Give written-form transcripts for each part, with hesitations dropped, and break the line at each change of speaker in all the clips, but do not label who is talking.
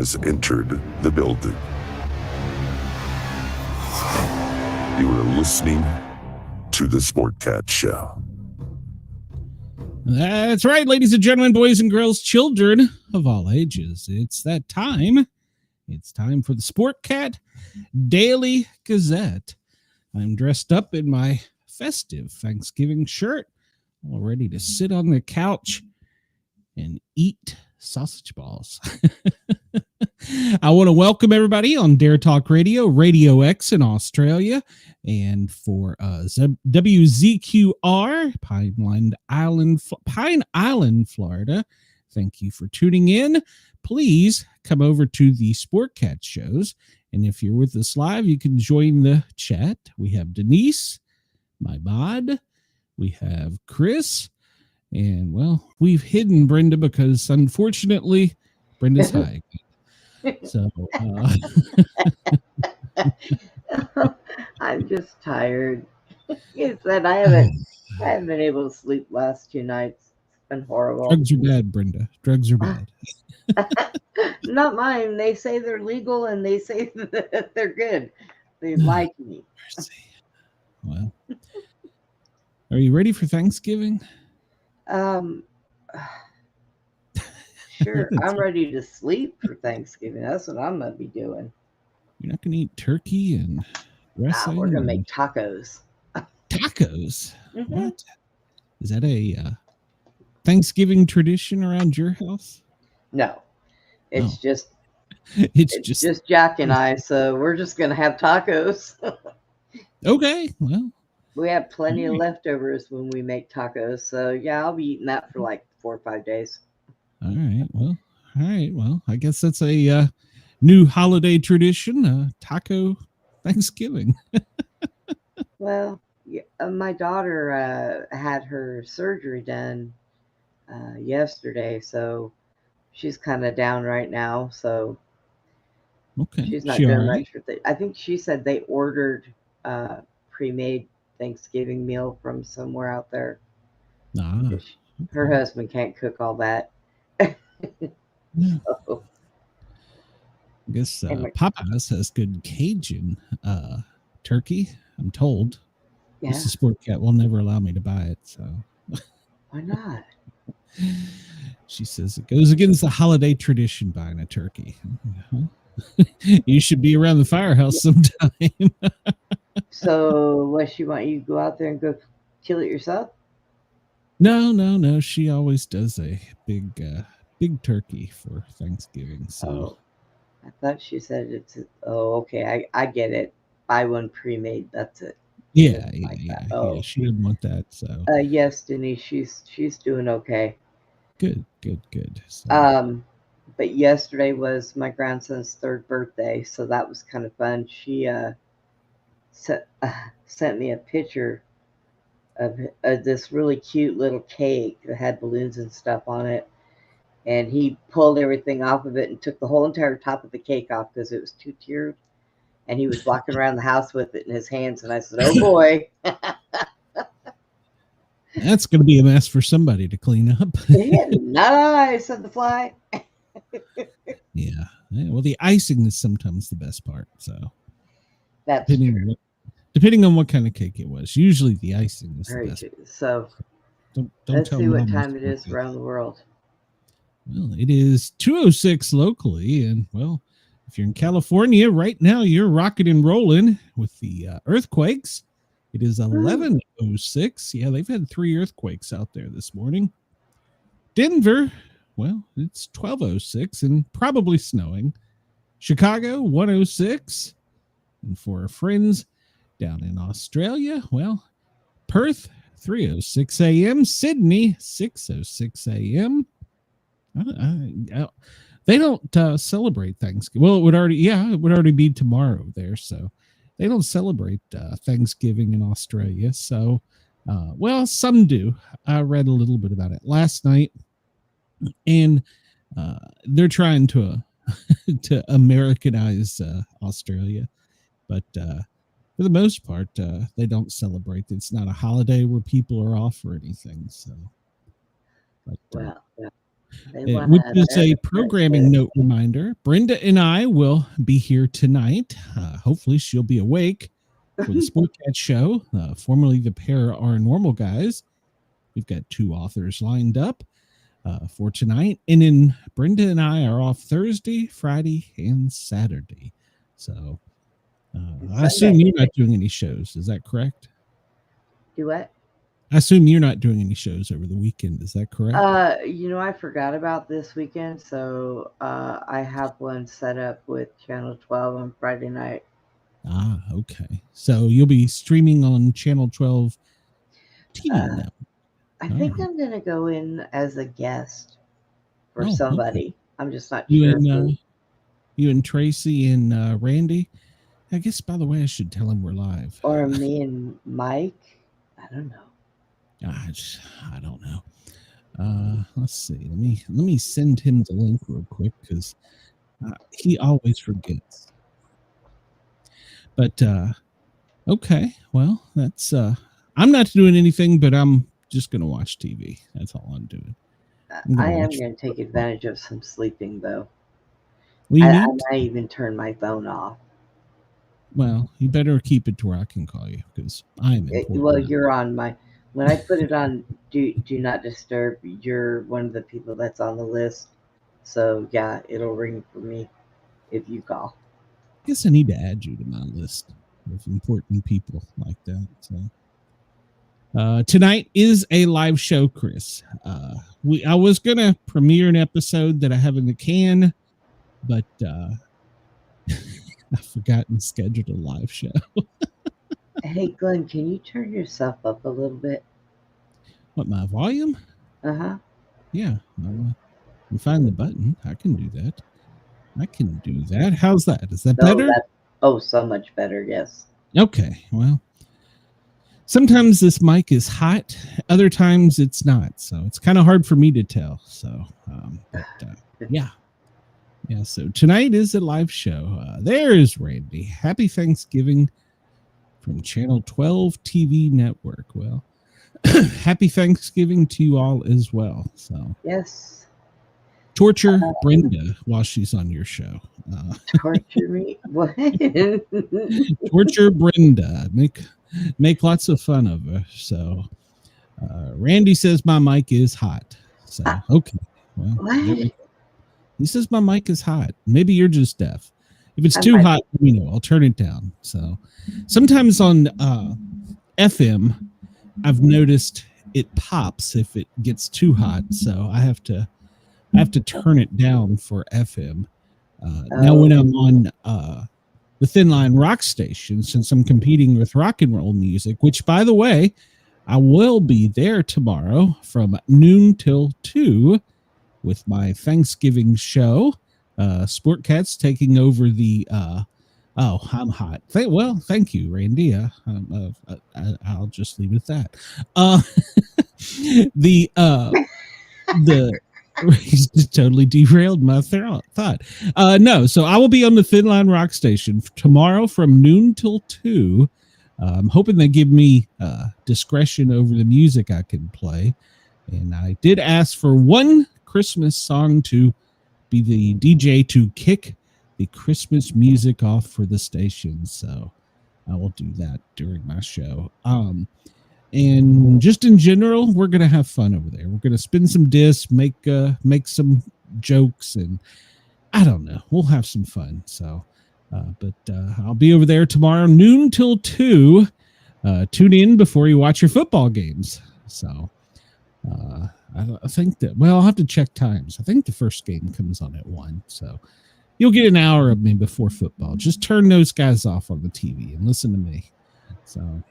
has entered the building. You are listening to the Sportcat Show.
That's right, ladies and gentlemen, boys and girls, children of all ages. It's that time. It's time for the Sportcat Daily Gazette. I'm dressed up in my festive Thanksgiving shirt, all ready to sit on the couch and eat sausage balls. I want to welcome everybody on Dare Talk Radio, Radio X in Australia, and for WZQR, Pine Island, Florida. Thank you for tuning in. Please come over to the Sportcat shows, and if you're with us live, you can join the chat. We have Denise, my mod, we have Chris, and well, we've hidden Brenda because unfortunately Brenda's high. So
I'm just tired. You said I haven't been able to sleep last 2 nights. It's been horrible.
Drugs are bad, Brenda. Drugs are bad.
Not mine. They say they're legal and they say that they're good. They lie to me.
Well, are you ready for Thanksgiving?
Sure. I'm ready to sleep for Thanksgiving. That's what I'm going to be doing.
You're not going to eat turkey and dressing?
We're going to make tacos.
Tacos?
Mm-hmm.
What? Is that a Thanksgiving tradition around your house?
No. It's just Jack and I, so we're just going to have tacos.
Okay. Well,
we have plenty of leftovers when we make tacos. So, yeah, I'll be eating that for like 4 or 5 days.
All right. Well, I guess that's a new holiday tradition, taco Thanksgiving.
Well, yeah, my daughter had her surgery done yesterday, so she's kind of down right now. So
okay,
she's not doing much for I think she said they ordered pre-made Thanksgiving meal from somewhere out there. Her husband can't cook all that. So.
I guess Popeyes has good Cajun turkey, I'm told.
Yeah.
Mrs. Sportcat will never allow me to buy it, so.
Why not?
She says it goes against the holiday tradition buying a turkey. You should be around the firehouse sometime.
So what, she want you to go out there and go kill it yourself?
No. She always does a big turkey for Thanksgiving. So
I thought she said it's okay. I get it. Buy one pre-made. That's it.
Yeah. She didn't want that. So
yes, Denise, she's doing okay.
Good. So.
But yesterday was my grandson's 3rd birthday, so that was kind of fun. She sent me a picture of this really cute little cake that had balloons and stuff on it. And he pulled everything off of it and took the whole entire top of the cake off because it was 2-tiered. And he was walking around the house with it in his hands. And I said, oh, boy.
That's going to be a mess for somebody to clean up.
Nice, said the fly.
Yeah. Well, the icing is sometimes the best part. So
that's
depending on what kind of cake it was. Usually the icing is the best.
So
don't
let's see what time it is around the world.
Well, it is 2:06 locally, and well, if you're in California right now, you're rocking and rolling with the earthquakes. It is 11:06. Yeah, they've had 3 earthquakes out there this morning. Denver, well, it's 12:06 and probably snowing. Chicago, 1:06. And for our friends down in Australia, well, Perth, 3:06 a.m. Sydney, 6:06 a.m. They don't celebrate Thanksgiving. Well, it would already be tomorrow there. So they don't celebrate Thanksgiving in Australia. So, well, some do. I read a little bit about it last night, and they're trying to to Americanize Australia, but for the most part, they don't celebrate. It's not a holiday where people are off or anything. So, but,
yeah. They
Which
want
is a
to.
programming note reminder. Brenda and I will be here tonight. Hopefully, she'll be awake for the Sportcat show. Formerly, the pair are normal guys. We've got 2 authors lined up for tonight. And then Brenda and I are off Thursday, Friday, and Saturday. So I assume you're not doing any shows. Is that correct?
Do what?
I assume you're not doing any shows over the weekend. Is that correct?
I forgot about this weekend, so I have one set up with Channel 12 on Friday night.
Okay. So you'll be streaming on Channel 12 TV now.
I think I'm going to go in as a guest for somebody. Okay. I'm just not
sure.
You
and Tracy and Randy. I guess, by the way, I should tell him we're live.
Or me and Mike. I don't know.
I don't know. Let's see. Let me send him the link real quick because he always forgets. But okay, well, that's I'm not doing anything, but I'm just gonna watch TV. That's all I'm doing.
I am gonna take advantage of some sleeping though.
I
might even turn my phone off.
Well, you better keep it to where I can call you because I'm important.
Well, you're on my. When I put it on do not disturb, you're one of the people that's on the list. So yeah, it'll ring for me if you call.
I guess I need to add you to my list of important people like that. So tonight is a live show, Chris. I was gonna premiere an episode that I have in the can, but I've forgotten to schedule a live show.
Hey, Glenn, can you turn yourself up a little bit?
What, my volume?
Uh-huh.
Yeah. You find the button. I can do that. How's that? Is that better?
So much better, yes.
Okay. Well, sometimes this mic is hot. Other times it's not. So it's kind of hard for me to tell. So, yeah. Yeah, so tonight is a live show. There's Randy. Happy Thanksgiving from Channel 12 TV Network. Well, happy Thanksgiving to you all as well. So
yes,
torture Brenda while she's on your show.
Torture me? What?
Torture Brenda. Make lots of fun of her. So Randy says my mic is hot. So okay. Well,
what?
He says my mic is hot. Maybe you're just deaf. If it's too hot, I'll turn it down. So sometimes on FM, I've noticed it pops if it gets too hot. So I have to turn it down for FM. Now when I'm on the Thin Line Rock Station, since I'm competing with rock and roll music, which, by the way, I will be there tomorrow from noon till 2 with my Thanksgiving show. Sportcat's taking over the I'm hot. Thank you, Randy. I'll just leave it at that. The he's just totally derailed my thought. No, so I will be on the Thin Line Rock Station tomorrow from noon till 2. I'm hoping they give me discretion over the music I can play. And I did ask for one Christmas song to be the DJ to kick the Christmas music off for the station. So I will do that during my show. And just in general, we're going to have fun over there. We're going to spin some discs, make some jokes, and I don't know. We'll have some fun. So, but I'll be over there tomorrow, noon till 2. Tune in before you watch your football games. So, I think that, I'll have to check times. I think the first game comes on at 1. So you'll get an hour of me before football. Just turn those guys off on the TV and listen to me. So.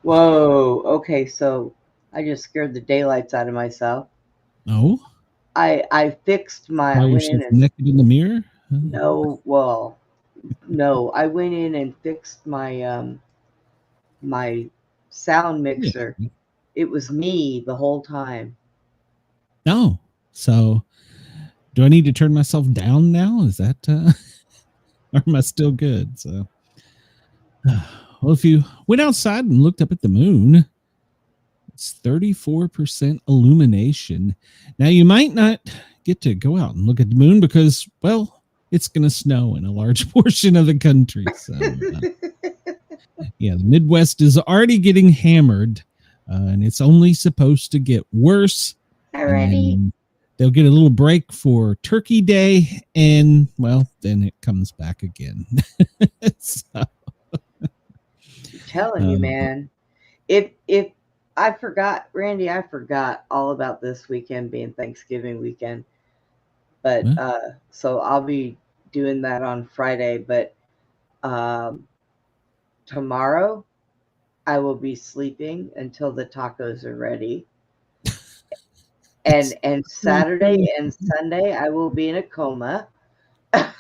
Whoa. Okay. So I just scared the daylights out of myself.
Oh,
I fixed my.
Naked in the mirror?
No. Well, no. I went in and fixed my my sound mixer. Yeah. It was me the whole time.
Oh, so do I need to turn myself down now? Is that, or am I still good? So, well, if you went outside and looked up at the moon, It's 34% illumination. Now, you might not get to go out and look at the moon because, well, it's going to snow in a large portion of the country. So, yeah, the Midwest is already getting hammered, and it's only supposed to get worse.
Already.
They'll get a little break for Turkey Day, and, well, then it comes back again. So,
I'm telling you, man. If I forgot, Randy, I forgot all about this weekend being Thanksgiving weekend. But so I'll be doing that on Friday. But tomorrow I will be sleeping until the tacos are ready. And Saturday and Sunday I will be in a coma.
I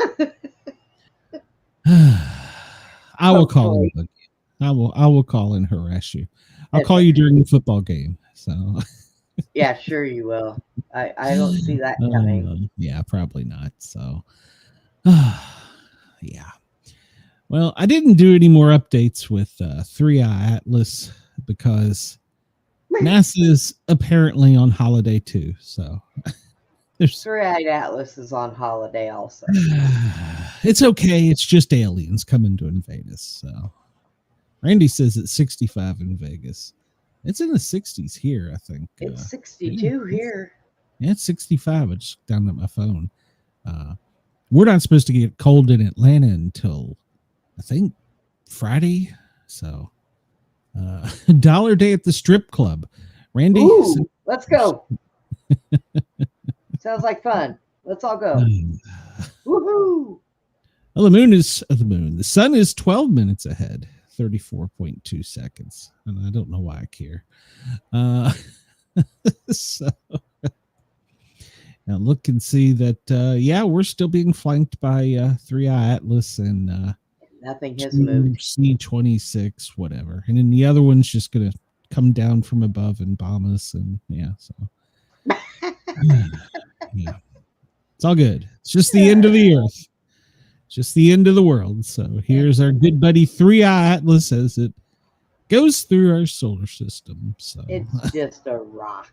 will call you. I will call and harass you. I'll call you during the football game. So
yeah, sure you will. I don't see that coming.
Yeah, probably not. So yeah. Well, I didn't do any more updates with 3i Atlas because NASA is apparently on holiday too. So there's
3-eyed Atlas is on holiday also.
It's okay. It's just aliens coming to invade us. So Randy says it's 65 in Vegas. It's in the 60s here, I think.
It's 62 here.
Yeah, it's 65. I just down at my phone. We're not supposed to get cold in Atlanta until, I think, Friday. So, $1 day at the strip club. Randy?
Ooh, let's go. Sounds like fun. Let's all go. Woohoo!
Well, the moon. The sun is 12 minutes ahead. 34.2 seconds. And I don't know why I care. So now look and see that, yeah, we're still being flanked by 3i Atlas and
nothing has moved.
C-26, whatever. And then the other one's just going to come down from above and bomb us. And yeah, so. Yeah. It's all good. It's just the end of the earth. Just the end of the world. So here's our good buddy 3i Atlas as it goes through our solar system. So
it's just a rock.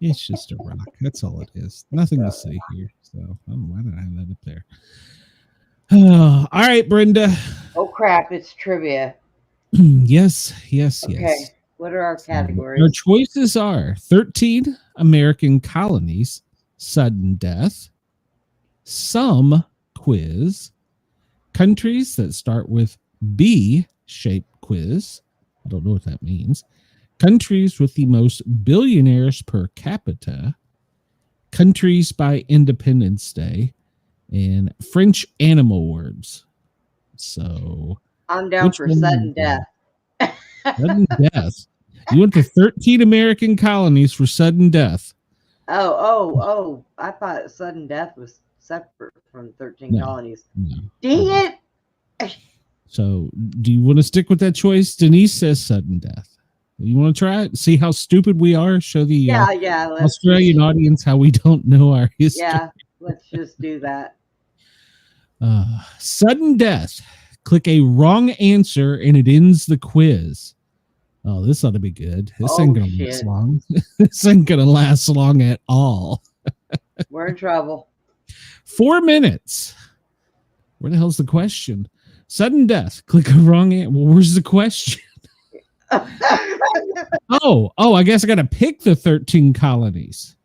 It's just a rock. That's all it is. Nothing to say here. So why did I have that up there? All right, Brenda.
Oh crap! It's trivia.
Yes.
Okay. What are our categories?
Our choices are 13 American colonies, sudden death, some quiz, countries that start with B-shaped quiz. I don't know what that means. Countries with the most billionaires per capita, countries by Independence Day, and French animal words. So
I'm down for sudden death.
Sudden death. You went to 13 American colonies for sudden death.
Oh! I thought sudden death was separate from 13 colonies. No. Dang it!
So, do you want to stick with that choice? Denise says sudden death. You want to try it? See how stupid we are? Show the Australian audience how we don't know our history.
Yeah, let's just do that.
Sudden death. Click a wrong answer and it ends the quiz. Oh, this ought to be good. This ain't going to last long. This ain't going to last long at all.
We're in trouble.
4 minutes. Where the hell's the question? Sudden death. Click a wrong answer. Well, where's the question? Oh, I guess I got to pick the 13 colonies.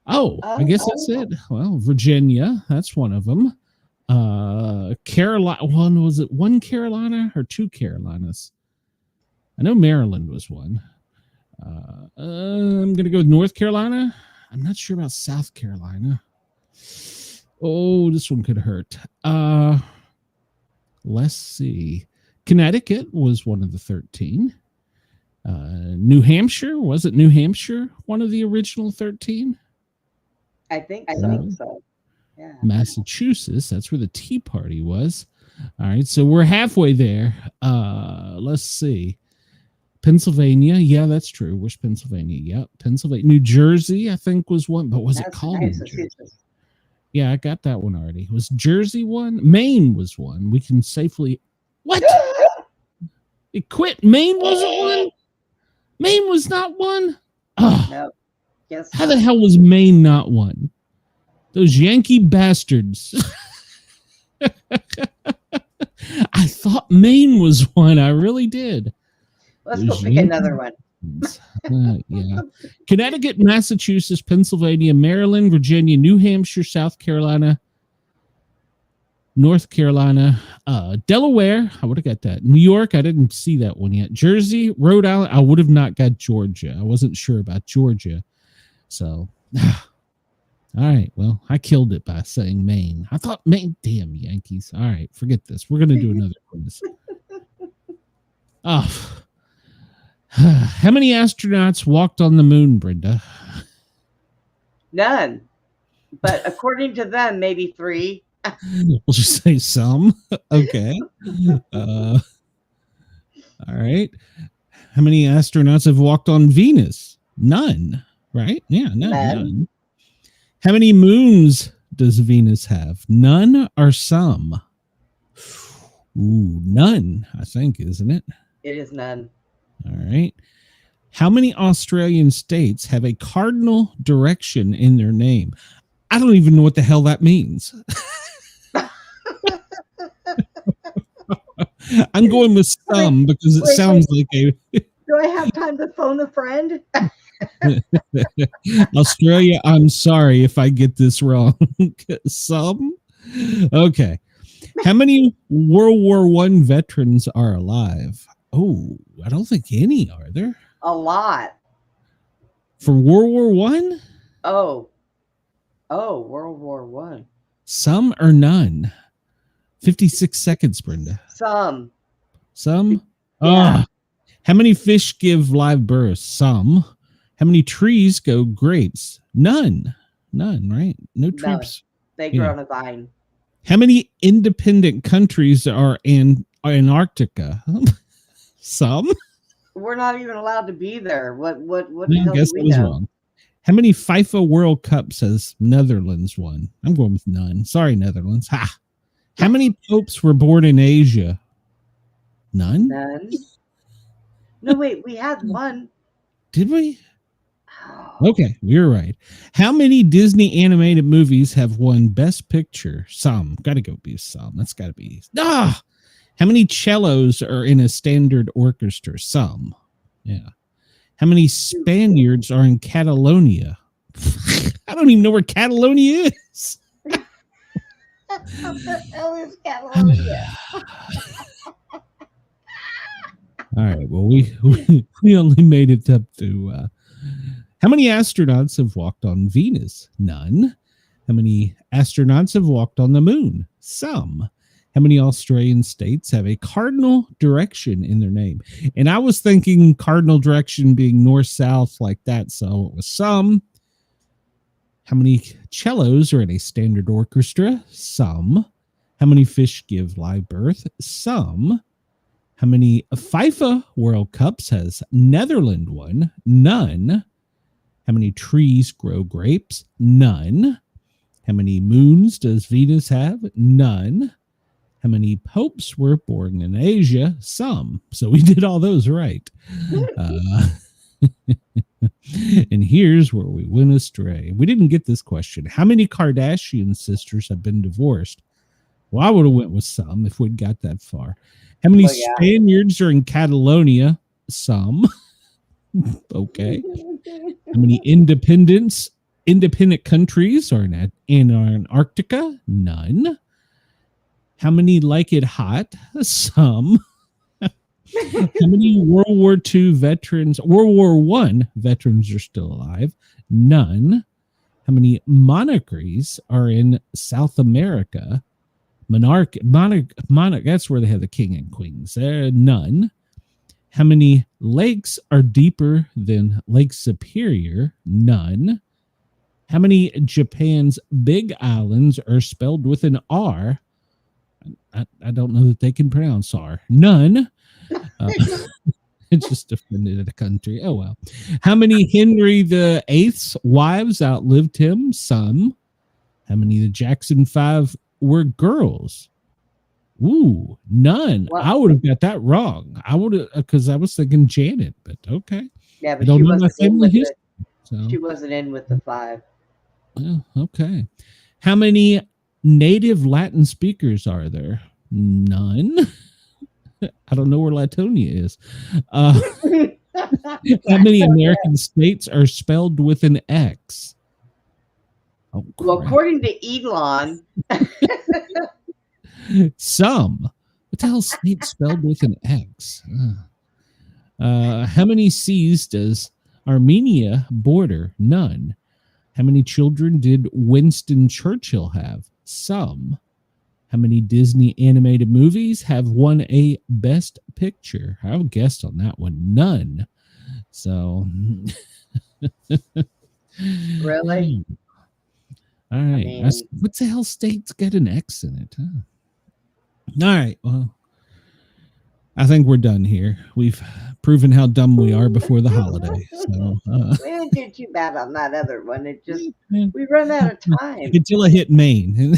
I guess that's it. Well, Virginia, that's one of them. Carolina, was it one Carolina or two Carolinas? I know Maryland was one. I'm going to go with North Carolina. I'm not sure about South Carolina. Oh, this one could hurt. Let's see. Connecticut was one of the 13. New Hampshire, was it New Hampshire? One of the original 13?
I think so. Yeah.
Massachusetts, that's where the Tea Party was. All right, so we're halfway there. Let's see. Pennsylvania, yeah, that's true. Where's Pennsylvania? Yep, Pennsylvania. New Jersey, I think, was one, but was it called New Jersey? Yeah, I got that one already. Was Jersey one? Maine was one. We can safely... What? It quit. Maine wasn't one? Maine was not one? Oh,
No. Guess
how the
not.
hell was Maine not one? Those Yankee bastards. I thought Maine was one. I really did.
Let's
Those
go pick
Yankee
another one.
yeah. Connecticut, Massachusetts, Pennsylvania, Maryland, Virginia, New Hampshire, South Carolina, North Carolina, Delaware. I would have got that. New York, I didn't see that one yet. Jersey, Rhode Island. I would have not got Georgia. I wasn't sure about Georgia. So, all right. Well, I killed it by saying Maine. I thought Maine. Damn Yankees. All right. Forget this. We're going to do another quiz. Oh. How many astronauts walked on the moon, Brenda?
None. But according to them, maybe 3.
We'll just say some. Okay. All right. How many astronauts have walked on Venus? None. Right? Yeah, none. How many moons does Venus have? None or some? Ooh, none, I think, isn't it?
It is none.
All right. How many Australian states have a cardinal direction in their name? I don't even know what the hell that means. I'm going with some because it sounds like a...
Do I have time to phone a friend?
Australia, I'm sorry if I get this wrong. Some? Okay. How many World War I veterans are alive? Oh, I don't think any, are there?
A lot.
For World War I?
Oh, World War One.
Some or none? 56 seconds, Brenda.
Some.
Some?
Yeah.
How many fish give live birth? Some. How many trees go grapes? None. None, right? No trees.
They grow on a vine.
How many independent countries are in Antarctica? Some.
We're not even allowed to be there. What
I
the hell
guess
do
I
we
was
know?
wrong. How many FIFA World Cups has Netherlands won? I'm going with none. Sorry, Netherlands. Ha. How many popes were born in Asia? None?
None. No, wait, we had one.
Did we?
Oh,
Okay, you're right. How many Disney animated movies have won Best Picture? Some. Gotta go be some. That's gotta be. Ah! How many cellos are in a standard orchestra? Some. Yeah. How many Spaniards are in Catalonia? I don't even know where Catalonia is.
what the hell is Catalonia?
All right. Well, we only made it up to how many astronauts have walked on Venus? None. How many astronauts have walked on the moon? Some. How many Australian states have a cardinal direction in their name? And I was thinking cardinal direction being north-south like that, so it was some. How many cellos are in a standard orchestra? Some. How many fish give live birth? Some. How many FIFA World Cups has Netherlands won? None. How many trees grow grapes? None. How many moons does Venus have? None. How many popes were born in Asia? Some. So we did all those right. And here's where we went astray. We didn't get this question. How many Kardashian sisters have been divorced? Well, I would have went with some if we'd got that far. How many Spaniards are in Catalonia? Some. Okay. How many independent countries are in Antarctica? None. How many like it hot? Some. How many World War II veterans, World War I veterans are still alive? None. How many monarchies are in South America? Monarch, that's where they have the king and queens. None. How many lakes are deeper than Lake Superior? None. How many Japan's big islands are spelled with an R? I don't know that they can pronounce R. None. It's just offended a country. Oh, well. How many Henry VIII's wives outlived him? Some. How many of the Jackson 5 were girls? None. Wow. I would have got that wrong. I would have, because I was thinking Janet, but okay.
Yeah,
I
but
don't
she
know my
wasn't in
family
with
history.
it.
So,
She wasn't in with the 5.
well, okay. How many native Latin speakers are there? None. I don't know where Latonia is. How many American states are spelled with an X? Oh,
Well,
crap.
according to Elon,
Some. What the hell is state spelled with an X? How many seas does Armenia border? None. How many children did Winston Churchill have? Some. How many Disney animated movies have won a Best Picture? I would guess on that one. None. So.
really?
All right.
I mean,
What the hell state's got an X in it? Huh? All right. Well, I think we're done here. We've proven how dumb we are before the holiday. So
we didn't do too bad on that other one. It just,
yeah,
we run out of time.
until I hit Maine.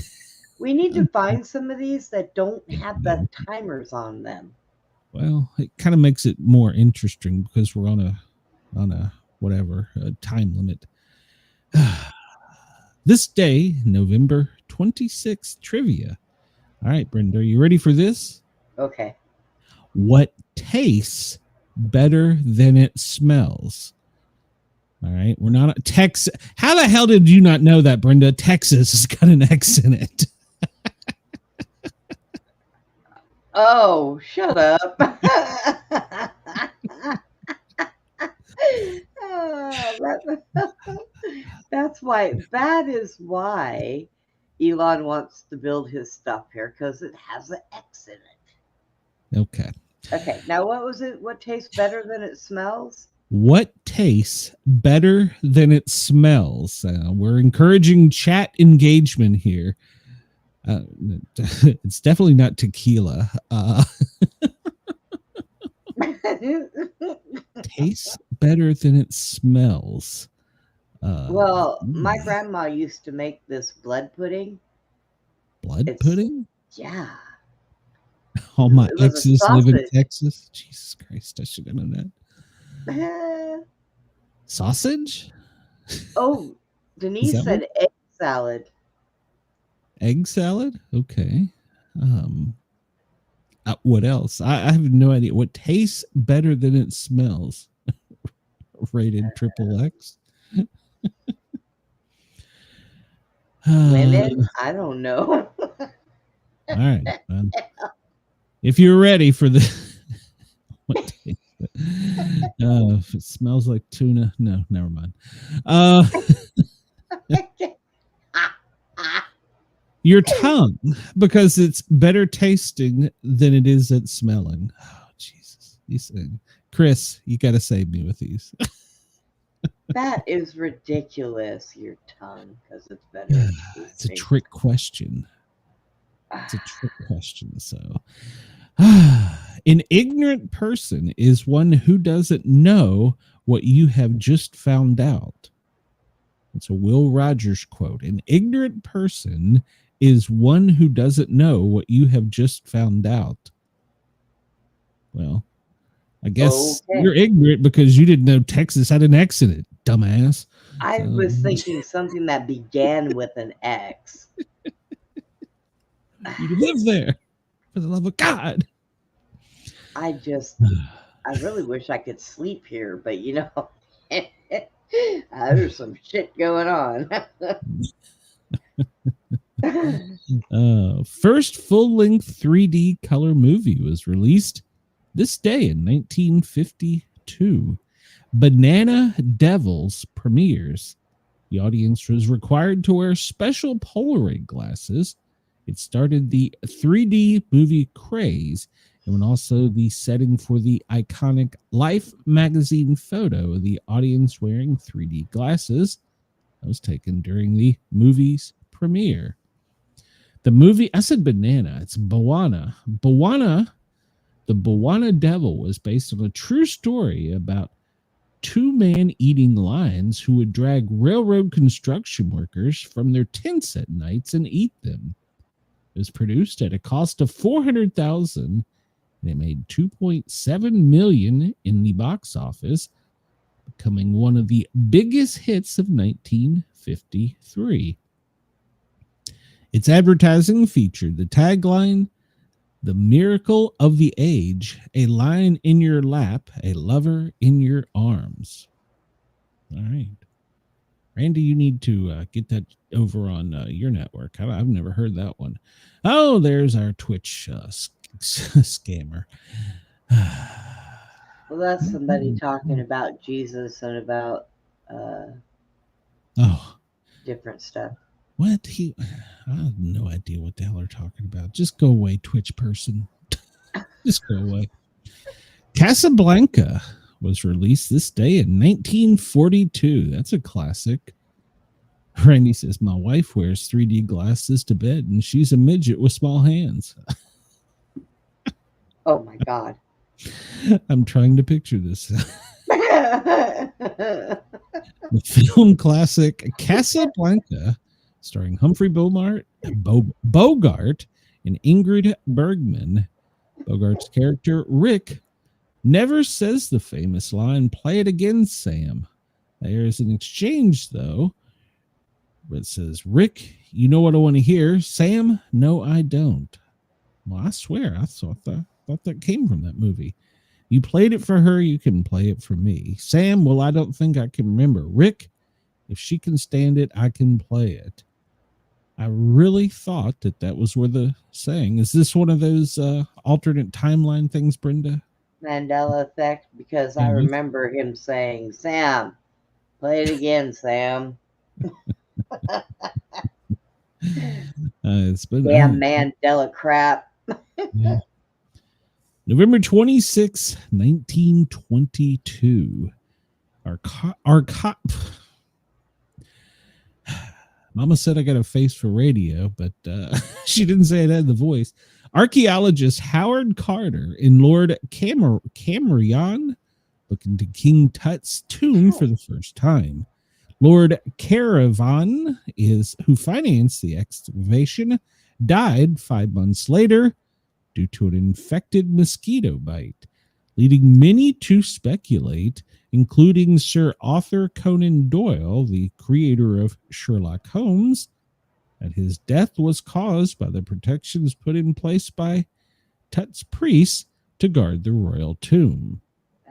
We need to find some of these that don't have the timers on them.
Well, it kind of makes it more interesting because we're on a whatever a time limit. This day, November 26th, trivia. All right, Brenda, are you ready for this?
Okay.
What tastes better than it smells? All right, we're not Texas. How the hell did you not know that, Brenda? Texas has got an X in it.
Oh, shut up. That is why Elon wants to build his stuff here, because it has an X in it.
Okay.
Okay, now what was it? What tastes better than it smells?
What tastes better than it smells? We're encouraging chat engagement here. It's definitely not tequila. Tastes better than it smells.
Well, my grandma used to make this blood pudding.
Pudding?
Yeah.
All my
It was a
exes live in
sausage.
Texas. Jesus Christ, I should have known that. Sausage?
Oh, Denise
that
said egg salad.
Egg salad? Okay. What else? I have no idea. What tastes better than it smells? Rated XXX.
Women? I don't know.
All right. If you're ready for the if it smells like tuna, no, never mind. Your tongue, because it's better tasting than it is at smelling. Oh, Jesus. These things. Chris, you got to save me with these.
That is ridiculous, your tongue, because it's better.
It's a trick question. It's a trick question. So, an ignorant person is one who doesn't know what you have just found out. It's a Will Rogers quote. An ignorant person is one who doesn't know what you have just found out. Well, I guess you're ignorant because you didn't know Texas had an X in it, dumbass.
I was thinking something that began with an X.
You live there, for the love of God.
I really wish I could sleep here, but you know, there's some shit going on.
First full-length 3D color movie was released this day in 1952. Banana Devils premieres. The audience was required to wear special Polaroid glasses. It started the 3D movie craze and also the setting for the iconic Life magazine photo of the audience wearing 3D glasses. That was taken during the movie's premiere. The movie, I said banana, it's Bawana. Bawana, the Bawana Devil was based on a true story about two man-eating lions who would drag railroad construction workers from their tents at nights and eat them. It was produced at a cost of $400,000, and it made $2.7 million in the box office. becoming one of the biggest hits of 1953. Its advertising featured the tagline, "The miracle of the age, a lion in your lap, a lover in your arms." All right. Randy, you need to get that over on your network. I've never heard that one. Oh, there's our Twitch scammer.
Well, that's somebody talking about Jesus and about different stuff.
What? I have no idea what the hell they're talking about. Just go away, Twitch person. Just go away. Casablanca was released this day in 1942. That's a classic. Randy says, my wife wears 3D glasses to bed, and she's a midget with small hands.
Oh, my God.
I'm trying to picture this. The film classic Casablanca, starring Humphrey Bogart and Ingrid Bergman. Bogart's character, Rick, never says the famous line, "Play it again, Sam." There's an exchange, though, where it says, "Rick, you know what I want to hear. Sam, no, I don't." Well, I swear, I thought that came from that movie. You played it for her, you can play it for me. Sam, well, I don't think I can remember. Rick, if she can stand it, I can play it. I really thought that was where the saying. Is this one of those alternate timeline things, Brenda?
Mandela effect, because I remember him saying, "Sam, play it again, Sam."
It's been
damn Mandela crap.
Yeah. November 26, 1922. Mama said I got a face for radio, but she didn't say it had the voice. Archaeologist Howard Carter and Lord Cameron look into King Tut's tomb for the first time. Lord Caravan, who financed the excavation, died 5 months later due to an infected mosquito bite, leading many to speculate, including Sir Arthur Conan Doyle, the creator of Sherlock Holmes, that his death was caused by the protections put in place by Tut's priests to guard the royal tomb.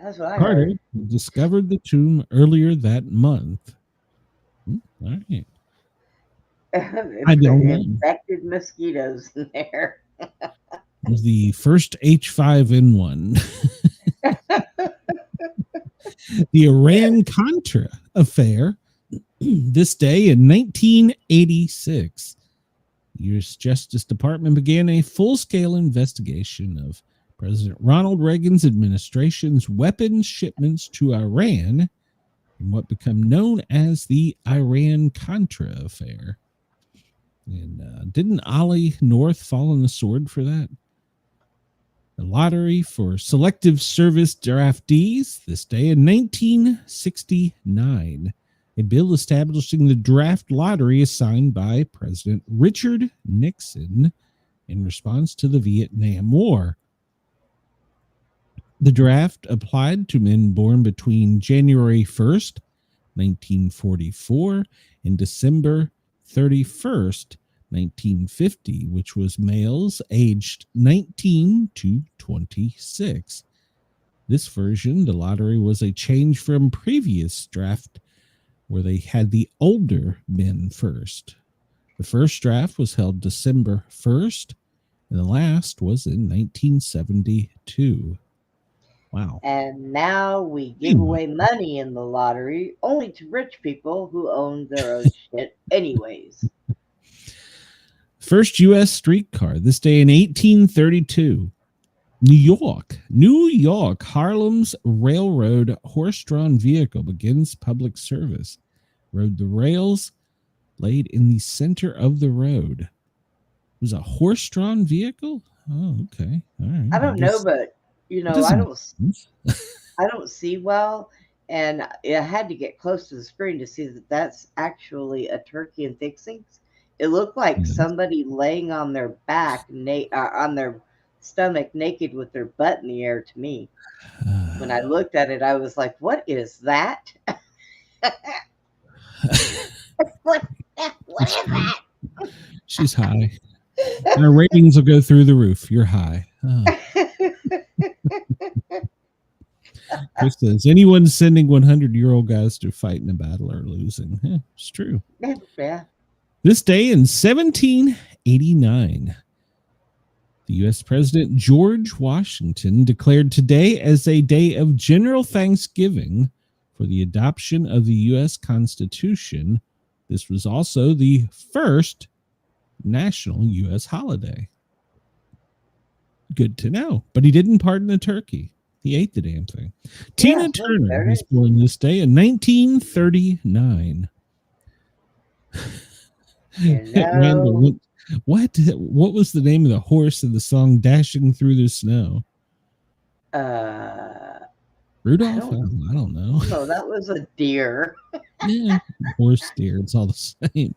That's what I
Carter
heard.
discovered the tomb earlier that month. All right. I don't know.
Infected mosquitoes in there.
It was the first H5N1. The Iran-Contra affair. This day in 1986, the U.S. Justice Department began a full-scale investigation of President Ronald Reagan's administration's weapons shipments to Iran in what became known as the Iran-Contra affair. And didn't Ollie North fall on the sword for that? The lottery for selective service draftees this day in 1969. A bill establishing the draft lottery is signed by President Richard Nixon in response to the Vietnam War. The draft applied to men born between January 1st, 1944 and December 31st, 1950, which was males aged 19 to 26. This version, the lottery, was a change from previous draft where they had the older men first. The first draft was held December 1st, and the last was in 1972. Wow.
And now we give away money in the lottery only to rich people who own their own shit anyways.
First U.S. streetcar, this day in 1832. New York, Harlem's railroad horse-drawn vehicle begins public service. Rode the rails laid in the center of the road. It was a horse-drawn vehicle? Oh, okay. All right.
I don't know, but I don't see well, and I had to get close to the screen to see that that's actually a turkey and fixings. It looked like somebody laying on their back, on their stomach, naked with their butt in the air to me. When I looked at it, I was like, what is that? what is that?
She's high. Our ratings will go through the roof. You're high. Oh. Chris says, anyone sending 100-year-old guys to fight in a battle are losing. Yeah, it's true.
Yeah.
This day in 1789, the U.S. President George Washington declared today as a day of general thanksgiving for the adoption of the U.S. Constitution. This was also the first national U.S. holiday. Good to know. But he didn't pardon the turkey. He ate the damn thing. Tina Turner was born this day in 1939. Randall, what was the name of the horse in the song Dashing Through the Snow? Rudolph? I don't know.
No, that was a deer.
Yeah, horse, deer. It's all the same.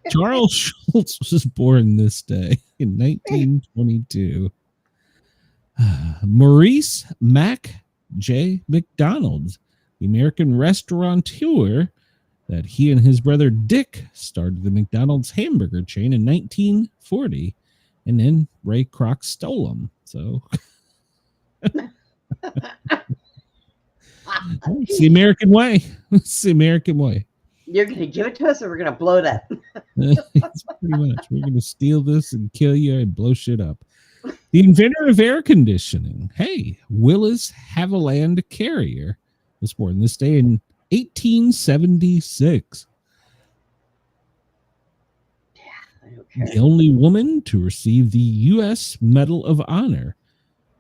Charles Schultz was born this day in 1922. Maurice Mac J. McDonald, the American restaurateur that he and his brother Dick started the McDonald's hamburger chain in 1940, and then Ray Kroc stole them. So it's the American way. It's the American way.
You're going to give it to us, or we're going to blow it up?
It's pretty much. We're going to steal this and kill you and blow shit up. The inventor of air conditioning, hey, Willis Haviland Carrier, was born this day in 1876. Yeah, the only woman to receive the U.S. Medal of Honor,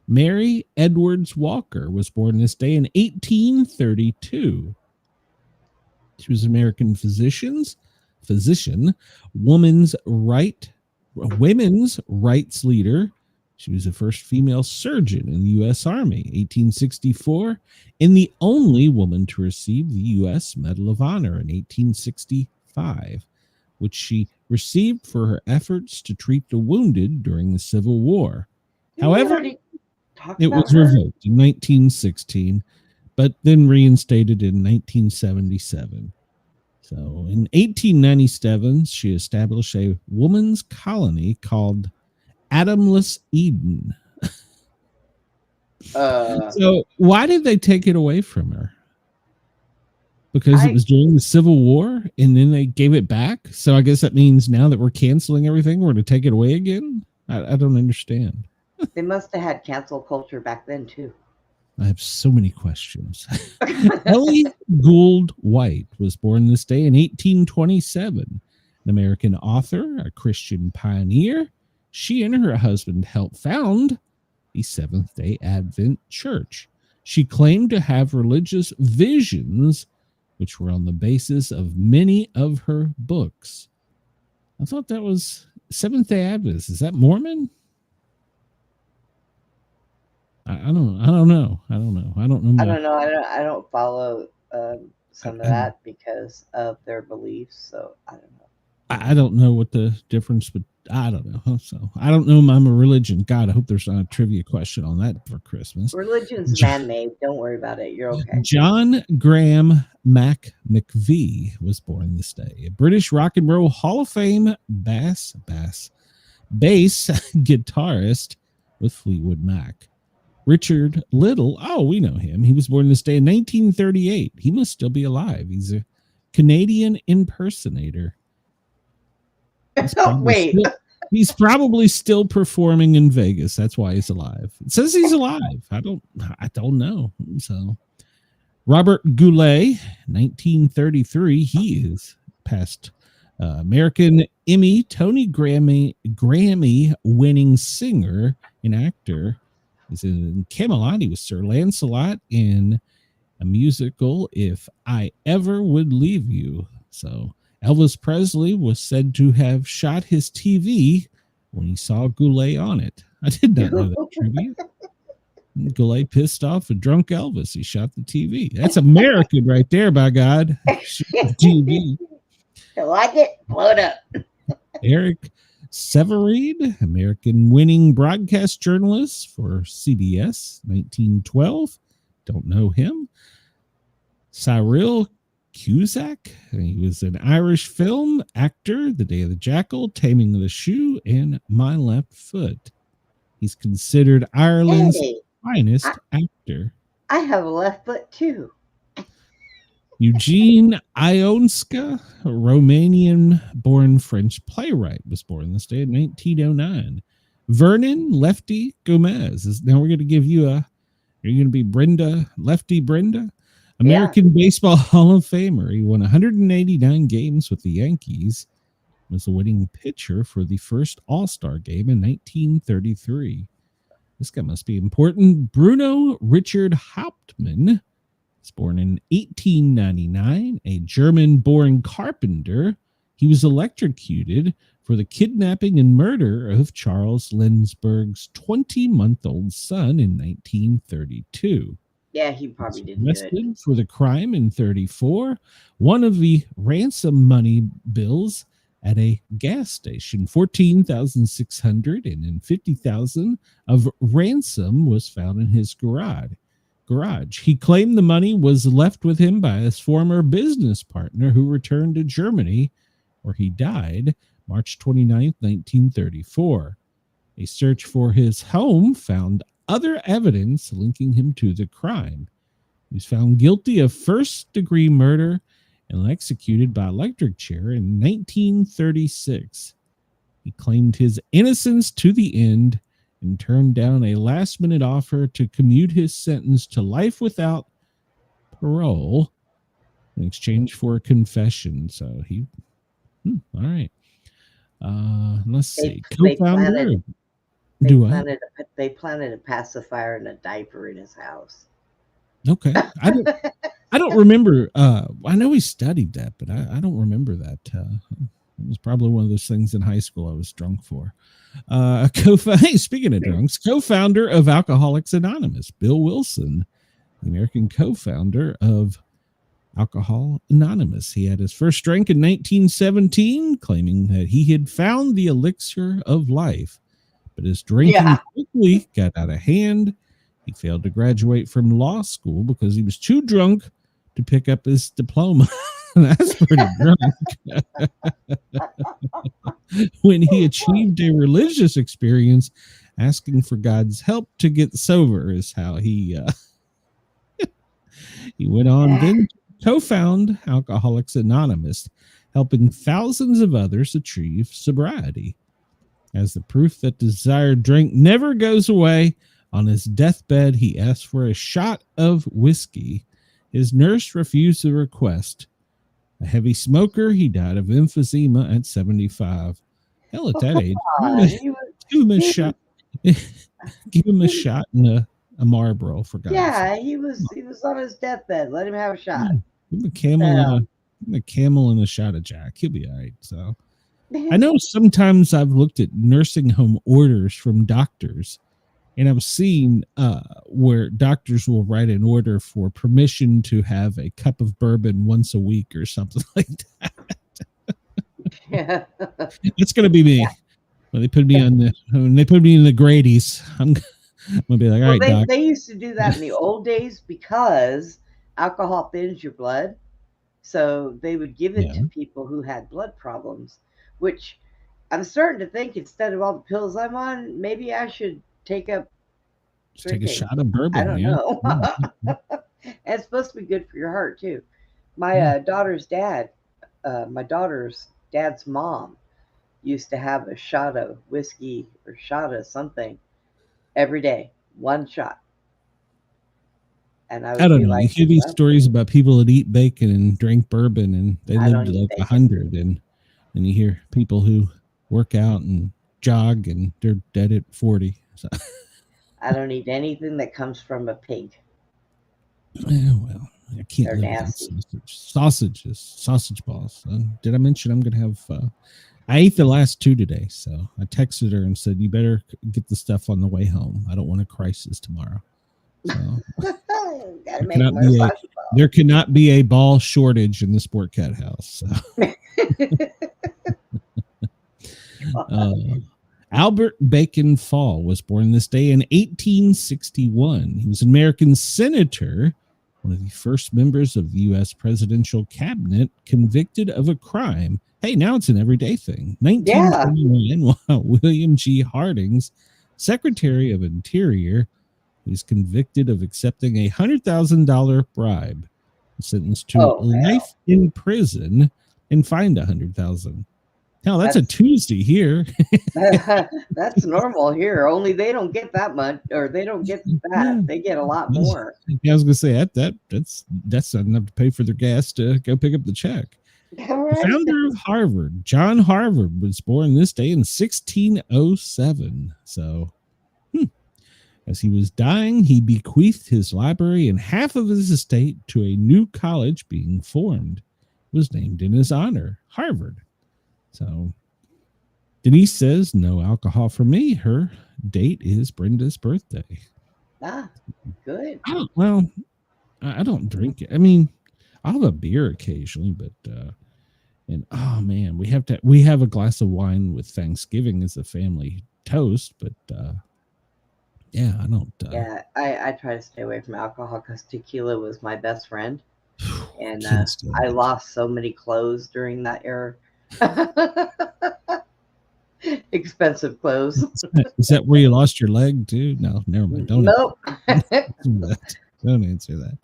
Mary Edwards Walker, was born this day in 1832. She was an American physician, women's rights leader. She was the first female surgeon in the U.S. Army, 1864, and the only woman to receive the U.S. Medal of Honor in 1865, which she received for her efforts to treat the wounded during the Civil War. However, it was revoked in 1916, but then reinstated in 1977. So in 1897, she established a woman's colony called Adamless Eden. So why did they take it away from her? Because it was during the Civil War and then they gave it back? So I guess that means now that we're canceling everything, we're going to take it away again? I don't understand.
They must have had cancel culture back then, too.
I have so many questions. Ellie Gould White was born this day in 1827. An American author, a Christian pioneer. She and her husband helped found the Seventh-day Advent Church. She claimed to have religious visions, which were on the basis of many of her books. I thought that was Seventh-day Adventist. Is that Mormon? I don't know. I don't follow some of that because of their beliefs. So I don't know. I don't know what the difference, but I don't know. So I don't know my religion. God, I hope there's not a trivia question on that for Christmas.
Religion's man-made. Don't worry about it. You're okay. John
Graham McVie was born this day. A British Rock and Roll Hall of Fame bass guitarist with Fleetwood Mac. Richard Little, we know him. He was born this day in 1938. He must still be alive. He's a Canadian impersonator.
Wait.
He's probably still performing in Vegas. That's why he's alive. It says he's alive. I don't know. So Robert Goulet, 1933. He is past American Emmy, Tony Grammy winning singer and actor. He's in Camelot. He was Sir Lancelot in a musical, If I Ever Would Leave You. So Elvis Presley was said to have shot his TV when he saw Goulet on it. I did not know that trivia. Goulet pissed off a drunk Elvis. He shot the TV. That's American right there, by God. Shoot the TV.
I like it. Blow it up.
Eric Severide, American winning broadcast journalist for CBS, 1912. Don't know him. Cyril Cusack, he was an Irish film actor, The Day of the Jackal, Taming of the Shrew, and My Left Foot. He's considered Ireland's finest actor.
I have a left foot too.
Eugene Ionska, a Romanian-born French playwright, was born this day in 1909. Vernon Lefty Gomez. Now we're going to give you you're going to be Brenda, Lefty Brenda, American Baseball Hall of Famer. He won 189 games with the Yankees. Was the winning pitcher for the first All-Star game in 1933. This guy must be important. Bruno Richard Hauptmann was born in 1899, a German-born carpenter. He was electrocuted for the kidnapping and murder of Charles Lindbergh's 20-month-old son in 1932.
Yeah, he probably did
arrested for the crime in 1934. One of the ransom money bills at a gas station, $14,600, and then $50,000 of ransom was found in his garage. He claimed the money was left with him by his former business partner, who returned to Germany, where he died March 29, 1934. A search for his home found other evidence linking him to the crime. He was found guilty of first-degree murder and executed by electric chair in 1936. He claimed his innocence to the end and turned down a last-minute offer to commute his sentence to life without parole in exchange for a confession. So he, all right. Let's see. Co-founder.
They planted a pacifier in a diaper in his house.
Okay. I don't remember. I know he studied that, but I don't remember that. It was probably one of those things in high school I was drunk for. Hey, speaking of drunks, co-founder of Alcoholics Anonymous, Bill Wilson, the American co-founder of Alcohol Anonymous. He had his first drink in 1917, claiming that he had found the elixir of life, but his drinking quickly got out of hand. He failed to graduate from law school because he was too drunk to pick up his diploma. That's pretty drunk. When he achieved a religious experience, asking for God's help to get sober is how he went on then to co-found Alcoholics Anonymous, helping thousands of others achieve sobriety. As the proof that desired drink never goes away, on his deathbed, he asked for a shot of whiskey. His nurse refused the request. A heavy smoker, he died of emphysema at 75. Hell, at that age, give him a shot. Give him a shot and a Marlboro, for God's sake.
He was on his deathbed. Let him have a shot.
Give him a camel and a shot of Jack. He'll be all right. So I know sometimes I've looked at nursing home orders from doctors, and I've seen where doctors will write an order for permission to have a cup of bourbon once a week or something like that.
Yeah.
It's going to be me. Yeah. When they put me in the Grady's, I'm going to be like, all right, doc.
They used to do that in the old days because alcohol thins your blood. So they would give it to people who had blood problems, which I'm starting to think, instead of all the pills I'm on, maybe I should take a
shot of bourbon.
I don't know. And it's supposed to be good for your heart too. My daughter's dad's mom used to have a shot of whiskey or shot of something every day, one shot. And I
don't know. You hear these stories about people that eat bacon and drink bourbon, and they live to like 100, and you hear people who work out and jog and they're dead at 40. So.
I don't eat anything that comes from a pig.
Yeah, well, I can't live without sausages, sausage balls. Did I mention I'm going to have... I ate the last 2 today, so I texted her and said, you better get the stuff on the way home. I don't want a crisis tomorrow. So, there cannot be a ball shortage in the Sportcat house. So. Albert Bacon Fall was born this day in 1861. He was an American senator, one of the first members of the U.S. presidential cabinet convicted of a crime. Hey, now it's an everyday thing. 1929, while William G. Harding's Secretary of Interior was convicted of accepting a $100,000 bribe, sentenced to life in prison and fined $100,000. Hell, that's a Tuesday here.
That's normal here. Only they don't get that much, or they don't get that. They get a lot more.
I was gonna say that's not enough to pay for their gas to go pick up the check.
Right.
The founder of Harvard, John Harvard, was born this day in 1607. So, as he was dying, he bequeathed his library and half of his estate to a new college being formed. It was named in his honor, Harvard. So, Denise says, no alcohol for me. Her date is Brenda's birthday.
Ah, good.
I don't drink it. I mean, I'll have a beer occasionally, but, and oh man, we have a glass of wine with Thanksgiving as a family toast, but, yeah, I don't.
I try to stay away from alcohol because tequila was my best friend. And I lost so many clothes during that era. Expensive clothes.
Is that where you lost your leg too? No, never mind.
Nope.
Don't answer that.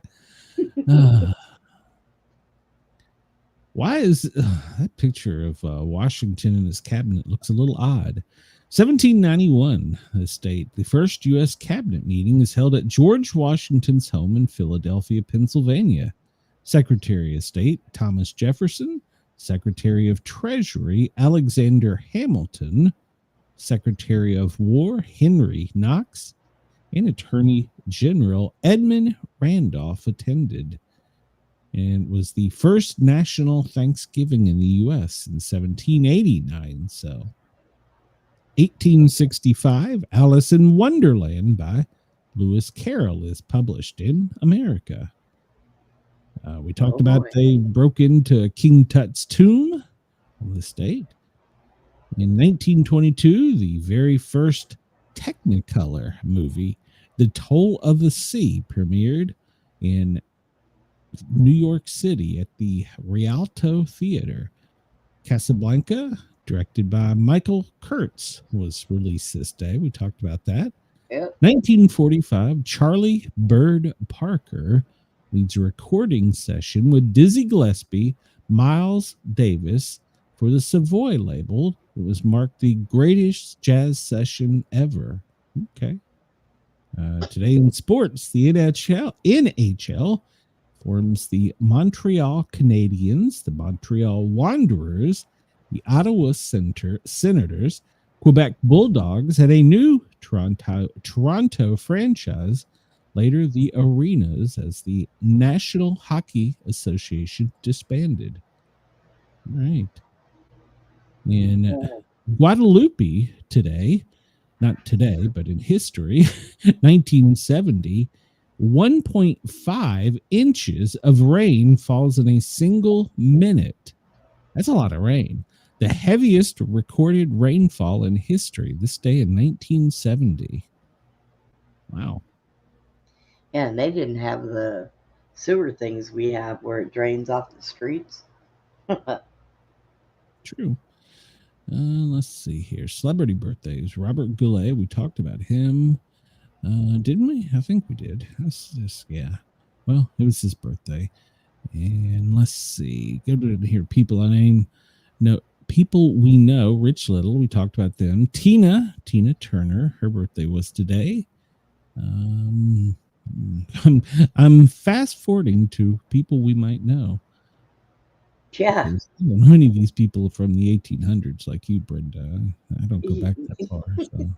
Why is that picture of Washington and his cabinet looks a little odd? 1791, the state. The first U.S. cabinet meeting is held at George Washington's home in Philadelphia, Pennsylvania. Secretary of State Thomas Jefferson, Secretary of Treasury Alexander Hamilton, Secretary of War Henry Knox, and Attorney General Edmund Randolph attended, and was the first national Thanksgiving in the U.S. in 1789. So, 1865, Alice in Wonderland by Lewis Carroll is published in America. We talked about they broke into King Tut's tomb on the state. In 1922, the very first Technicolor movie, The Toll of the Sea, premiered in New York City at the Rialto Theater. Casablanca, directed by Michael Kurtz, was released this day. We talked about that.
Yep.
1945, Charlie Bird Parker leads a recording session with Dizzy Gillespie, Miles Davis for the Savoy label. It was marked the greatest jazz session ever. Okay. Today in sports, the NHL forms the Montreal Canadiens, the Montreal Wanderers, the Ottawa Senators, Quebec Bulldogs, and a new Toronto franchise. Later, the Arenas, as the National Hockey Association disbanded. All right. In Guadalupe today, not today, but in history, 1970, 1.5 inches of rain falls in a single minute. That's a lot of rain. The heaviest recorded rainfall in history this day in 1970. Wow.
Yeah, and they didn't have the sewer things we have where it drains off the streets.
True. Let's see here. Celebrity birthdays. Robert Goulet. We talked about him. Didn't we? I think we did. Yeah. Well, it was his birthday. And let's see. Go to here. People I name. No, people we know. Rich Little. We talked about them. Tina Turner. Her birthday was today. I'm fast forwarding to people we might know.
Yeah.
I don't know any of these people from the 1800s like you, Brenda. I don't go back that far. So.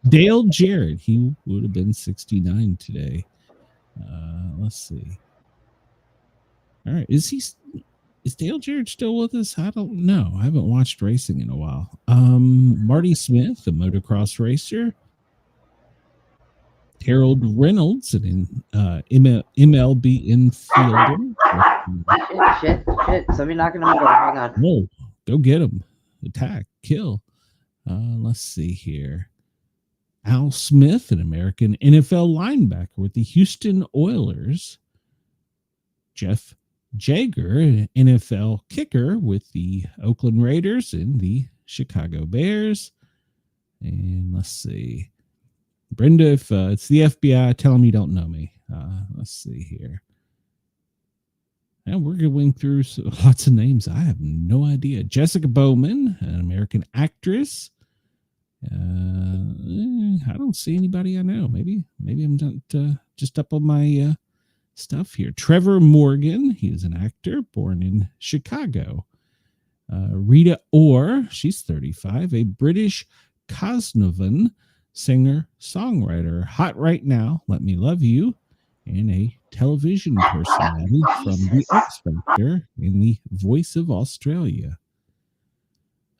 Dale Jarrett, he would have been 69 today. Let's see. All right, is Dale Jarrett still with us? I don't know. I haven't watched racing in a while. Marty Smith, a motocross racer. Harold Reynolds, an MLB infielder.
Shit. Somebody knocking on the door. Hang on.
Whoa, go get him. attack, kill. Let's see here. Al Smith, an American NFL linebacker with the Houston Oilers. Jeff Jager, an NFL kicker with the Oakland Raiders and the Chicago Bears. And let's see. Brenda, if it's the FBI, tell them you don't know me. Let's see here. And we're going through lots of names. I have no idea. Jessica Bowman, an American actress. I don't see anybody I know. Maybe I'm not just up on my stuff here. Trevor Morgan, he was an actor born in Chicago. Rita Ora, she's 35, a British Cosnovan singer-songwriter. Hot right now, Let Me Love You, and a television personality from The X Factor and The Voice of Australia.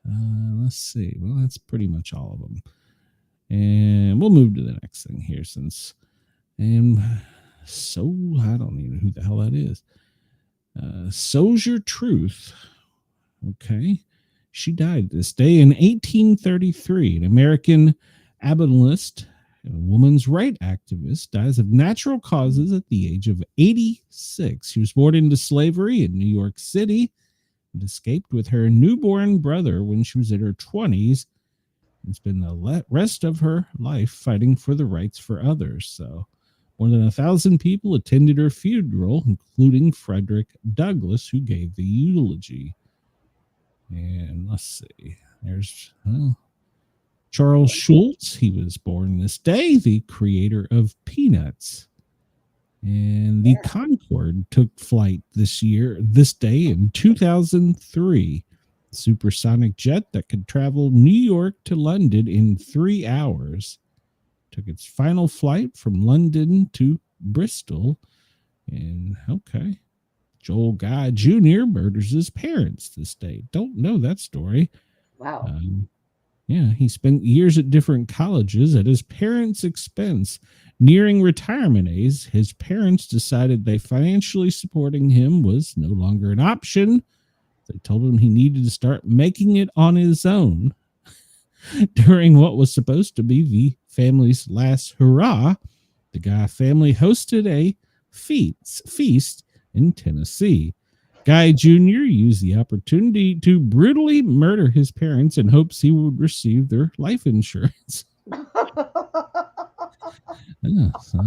Let's see. Well, that's pretty much all of them. And we'll move to the next thing here since... And so, I don't even know who the hell that is. Soldier Truth. Okay. She died this day in 1833. An American abolitionist and a woman's rights activist dies of natural causes at the age of 86. She was born into slavery in New York City and escaped with her newborn brother when she was in her 20s. And spent the rest of her life fighting for the rights for others. So more than 1,000 people attended her funeral, including Frederick Douglass, who gave the eulogy. And let's see. There's Charles Schulz. He was born this day, the creator of Peanuts. And the Concorde took flight this day in 2003. Supersonic jet that could travel New York to London in 3 hours. Took its final flight from London to Bristol. And okay. Joel Guy Jr. murders his parents this day. Don't know that story.
Wow.
Yeah, he spent years at different colleges at his parents' expense. Nearing retirement age, his parents decided that financially supporting him was no longer an option. They told him he needed to start making it on his own. During what was supposed to be the family's last hurrah, the Guy family hosted a feast in Tennessee. Guy Jr. used the opportunity to brutally murder his parents in hopes he would receive their life insurance. So,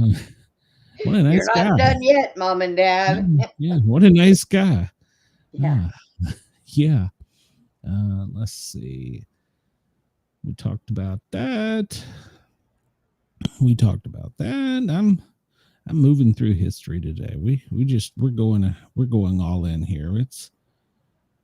what a nice guy.
You're not done yet, Mom and Dad.
Yeah, what a nice guy.
Yeah.
Yeah. Let's see. We talked about that. I'm moving through history today. We're going all in here. It's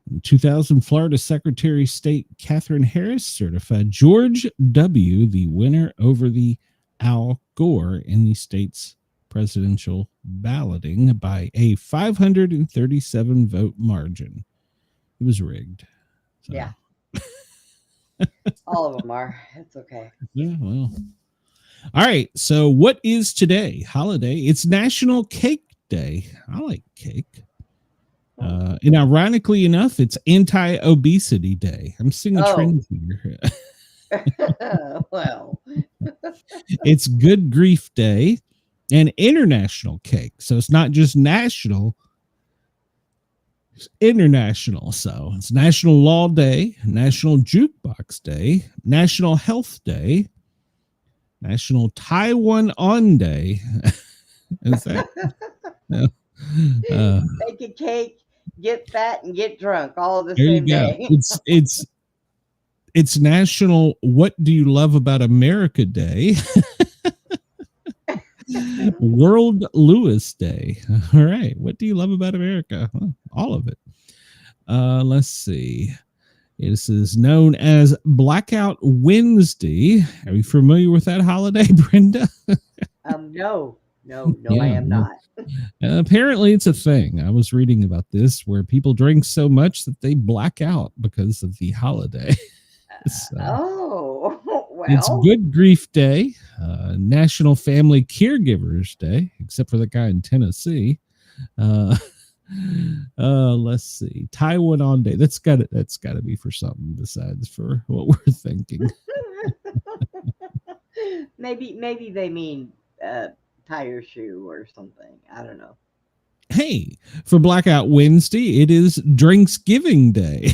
in 2000, Florida Secretary of State Catherine Harris certified George W. the winner over the Al Gore in the state's presidential balloting by a 537 vote margin. It was rigged. So.
Yeah. All of them are. It's okay.
Yeah, well. All right. So what is today? Holiday. It's National Cake Day. I like cake. And ironically enough, it's Anti-Obesity Day. I'm seeing a trend here.
Well.
It's Good Grief Day and International Cake. So it's not just national. It's international. So it's National Law Day, National Jukebox Day, National Health Day, National Taiwan On Day. Is that? No.
Make a cake, get fat, and get drunk all the
There
same
you go.
day.
It's National What Do You Love About America Day. World Lewis Day. All right. What do you love about America? Well, all of it. Let's see. This is known as Blackout Wednesday. Are you familiar with that holiday, Brenda?
No, I am not.
Apparently it's a thing. I was reading about this where people drink so much that they black out because of the holiday.
Well.
It's Good Grief Day, National Family Caregivers Day, except for the guy in Tennessee. Let's see. Taiwan Day. That's gotta be for something besides for what we're thinking.
Maybe they mean tire shoe or something. I don't know.
Hey, for Blackout Wednesday, it is Drinksgiving Day.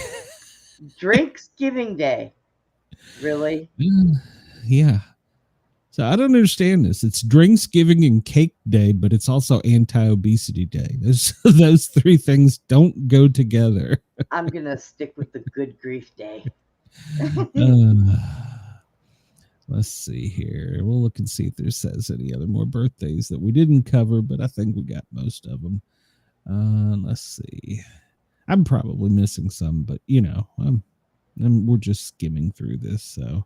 Drinksgiving Day. Really?
Yeah. So I don't understand this. It's Drinksgiving and Cake Day, but it's also Anti-Obesity Day. Those three things don't go together.
I'm gonna stick with the Good Grief Day.
Let's see here. We'll look and see if there says any other more birthdays that we didn't cover, but I think we got most of them. Let's see. I'm probably missing some, but we're just skimming through this, so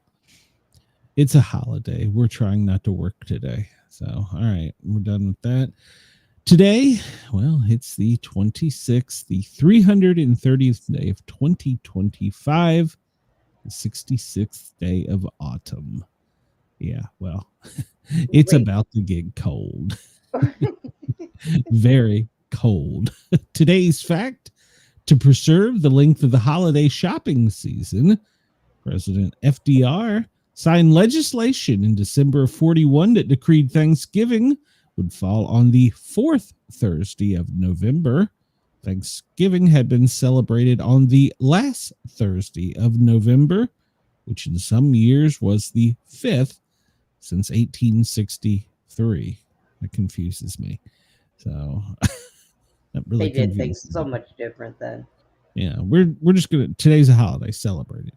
it's a holiday. We're trying not to work today. So, all right, we're done with that. Today, well, it's the 26th, the 330th day of 2025, the 66th day of autumn. Yeah, well, it's about to get cold. Very cold. Today's fact: to preserve the length of the holiday shopping season, President FDR signed legislation in December of 41 that decreed Thanksgiving would fall on the fourth Thursday of November. Thanksgiving had been celebrated on the last Thursday of November, which in some years was the fifth since 1863. That confuses me. So that really
they did things
confuses
so
me.
much different then.
Yeah, we're just gonna. Today's a holiday, celebrate it.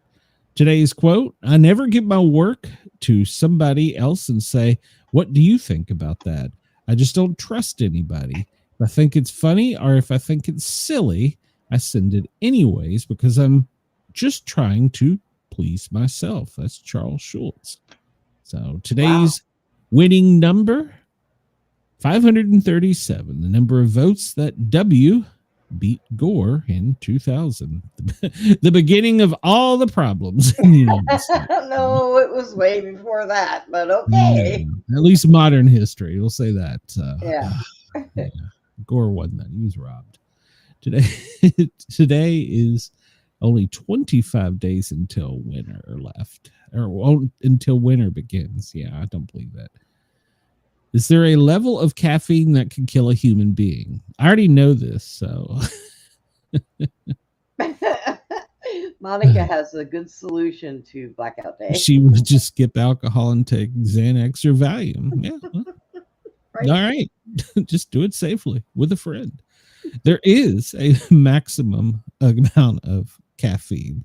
Today's quote: I never give my work to somebody else and say, what do you think about that? I just don't trust anybody. If I think it's funny or if I think it's silly, I send it anyways because I'm just trying to please myself. That's Charles Schulz. So today's winning number, 537, the number of votes that W beat Gore in 2000. The beginning of all the problems in the United States.
No, it was way before that, but okay.
Yeah, at least modern history, we'll say that.
Yeah.
Gore won that. He was robbed. Today is only 25 days until winter left, or until winter begins. Yeah, I don't believe that. Is there a level of caffeine that can kill a human being? I already know this, so.
Monica has a good solution to Blackout Day.
She would just skip alcohol and take Xanax or Valium. Yeah. Well,
Right.
All right. Just do it safely with a friend. There is a maximum amount of caffeine.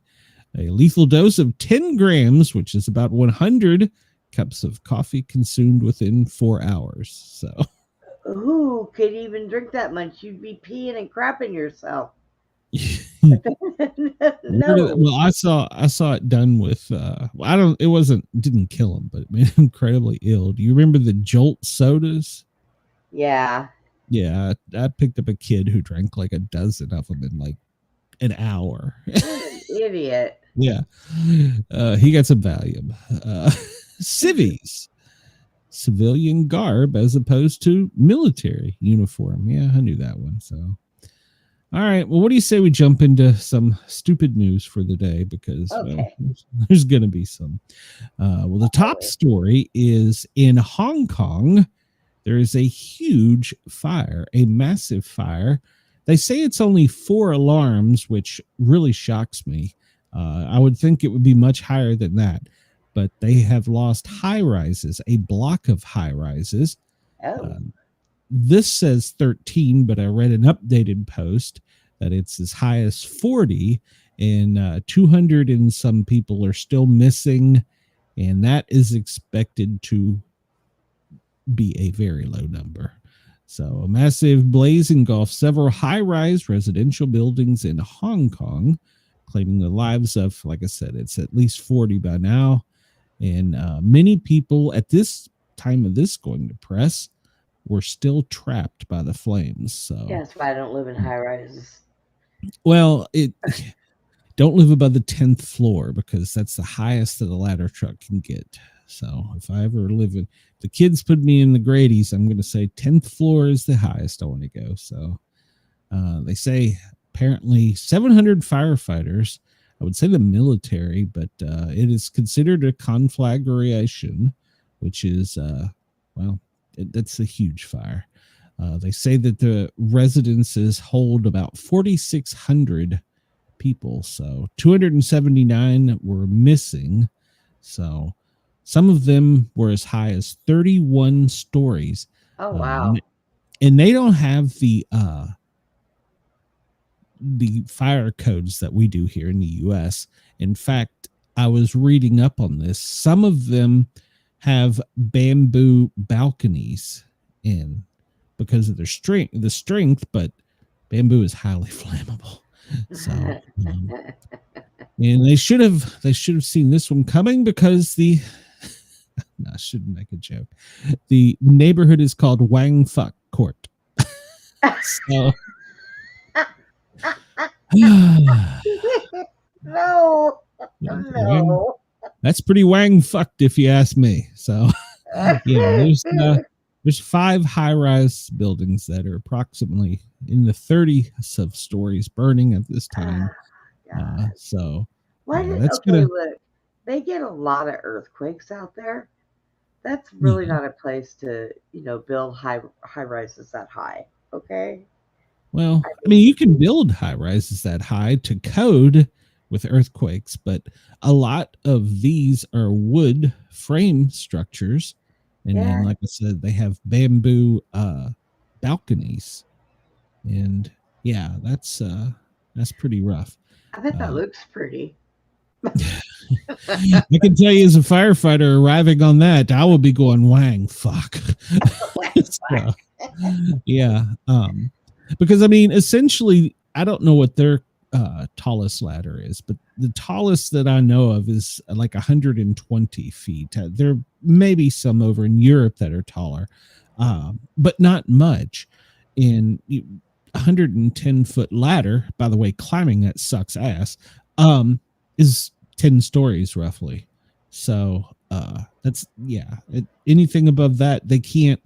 A lethal dose of 10 grams, which is about 100 cups of coffee consumed within 4 hours. So
Who could even drink that much? You'd be peeing and crapping yourself. No.
Well, I saw it done with didn't kill him, but it made him incredibly ill. Do you remember the Jolt sodas?
Yeah.
Yeah, I picked up a kid who drank like a dozen of them in like an hour.
Idiot.
Yeah. He got some Valium. Civvies, civilian garb as opposed to military uniform. Yeah, I knew that one. So, all right. Well, what do you say we jump into some stupid news for the day? Because there's going to be some. Well, the top story is in Hong Kong. There is a huge fire, a massive fire. They say it's only 4 alarms, which really shocks me. I would think it would be much higher than that. But they have lost high rises, a block of high rises. This says 13, but I read an updated post that it's as high as 40, and 200 and some people are still missing, and that is expected to be a very low number. So a massive blaze engulfed several high-rise residential buildings in Hong Kong, claiming the lives of, like I said, it's at least 40 by now. And many people at this time of this going to press were still trapped by the flames. So
yeah, that's why I don't live in high rises.
Well, don't live above the 10th floor because that's the highest that a ladder truck can get. So if I ever the kids put me in the Grady's, I'm going to say 10th floor is the highest I want to go. So They say apparently 700 firefighters. I would say the military, but it is considered a conflagration, which is, that's a huge fire. They say that the residences hold about 4,600 people. So 279 were missing. So some of them were as high as 31 stories.
Oh, wow.
And they don't have the fire codes that we do here in the US. In fact, I was reading up on this. Some of them have bamboo balconies in because of their strength, but bamboo is highly flammable. So, and they should have seen this one coming because no, I shouldn't make a joke. The neighborhood is called Wang Fuck Court. So,
No.
That's pretty wang fucked if you ask me. So yeah, there's 5 high-rise buildings that are approximately in the 30s of stories burning at this time. So that's
look, they get a lot of earthquakes out there. That's really not a place to, build high rises that high. Okay.
Well, I mean, you can build high rises that high to code with earthquakes, but a lot of these are wood frame structures. And then, like I said, they have bamboo balconies. And yeah, that's pretty rough.
I bet that looks pretty.
I can tell you as a firefighter arriving on that, I will be going, wang, fuck. So, yeah. Because I mean, essentially, I don't know what their tallest ladder is, but the tallest that I know of is like 120 feet. There may be some over in Europe that are taller, but not much. And 110-foot ladder, by the way, climbing that sucks ass, is 10 stories roughly. So that's anything above that they can't.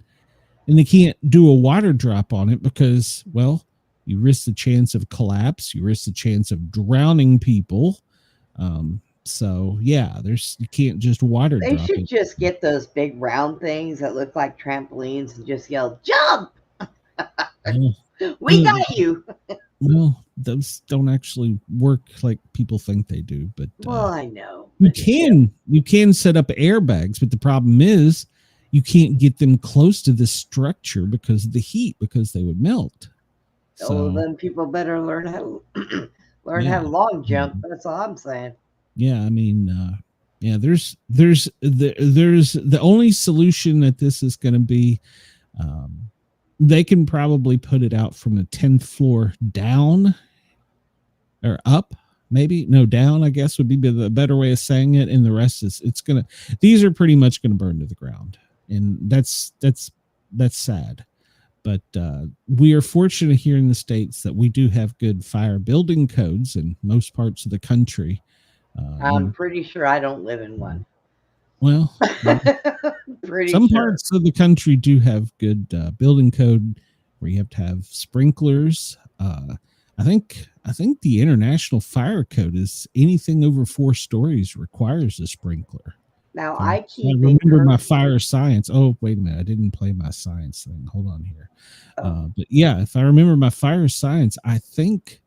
And they can't do a water drop on it because, well, you risk the chance of collapse. You risk the chance of drowning people. So, yeah, you can't just water drop it.
They should just get those big round things that look like trampolines and just yell, jump! We got you!
Well, those don't actually work like people think they do. But
well, I know.
You can set up airbags, but the problem is, you can't get them close to the structure because of the heat, because they would melt.
So then people better learn how to long jump. That's all I'm saying.
Yeah, I mean, there's the only solution that this is going to be. They can probably put it out from the 10th floor down or up. Maybe no, down, I guess would be the better way of saying it. And the rest is these are pretty much going to burn to the ground. And that's sad, but we are fortunate here in the States that we do have good fire building codes in most parts of the country.
I'm pretty sure I don't live in one.
Well, some parts of the country do have good building code where you have to have sprinklers. I think the International Fire Code is anything over 4 stories requires a sprinkler.
Now,
I remember my fire science. Oh, wait a minute. I didn't play my science thing. Hold on here. But yeah, if I remember my fire science, I think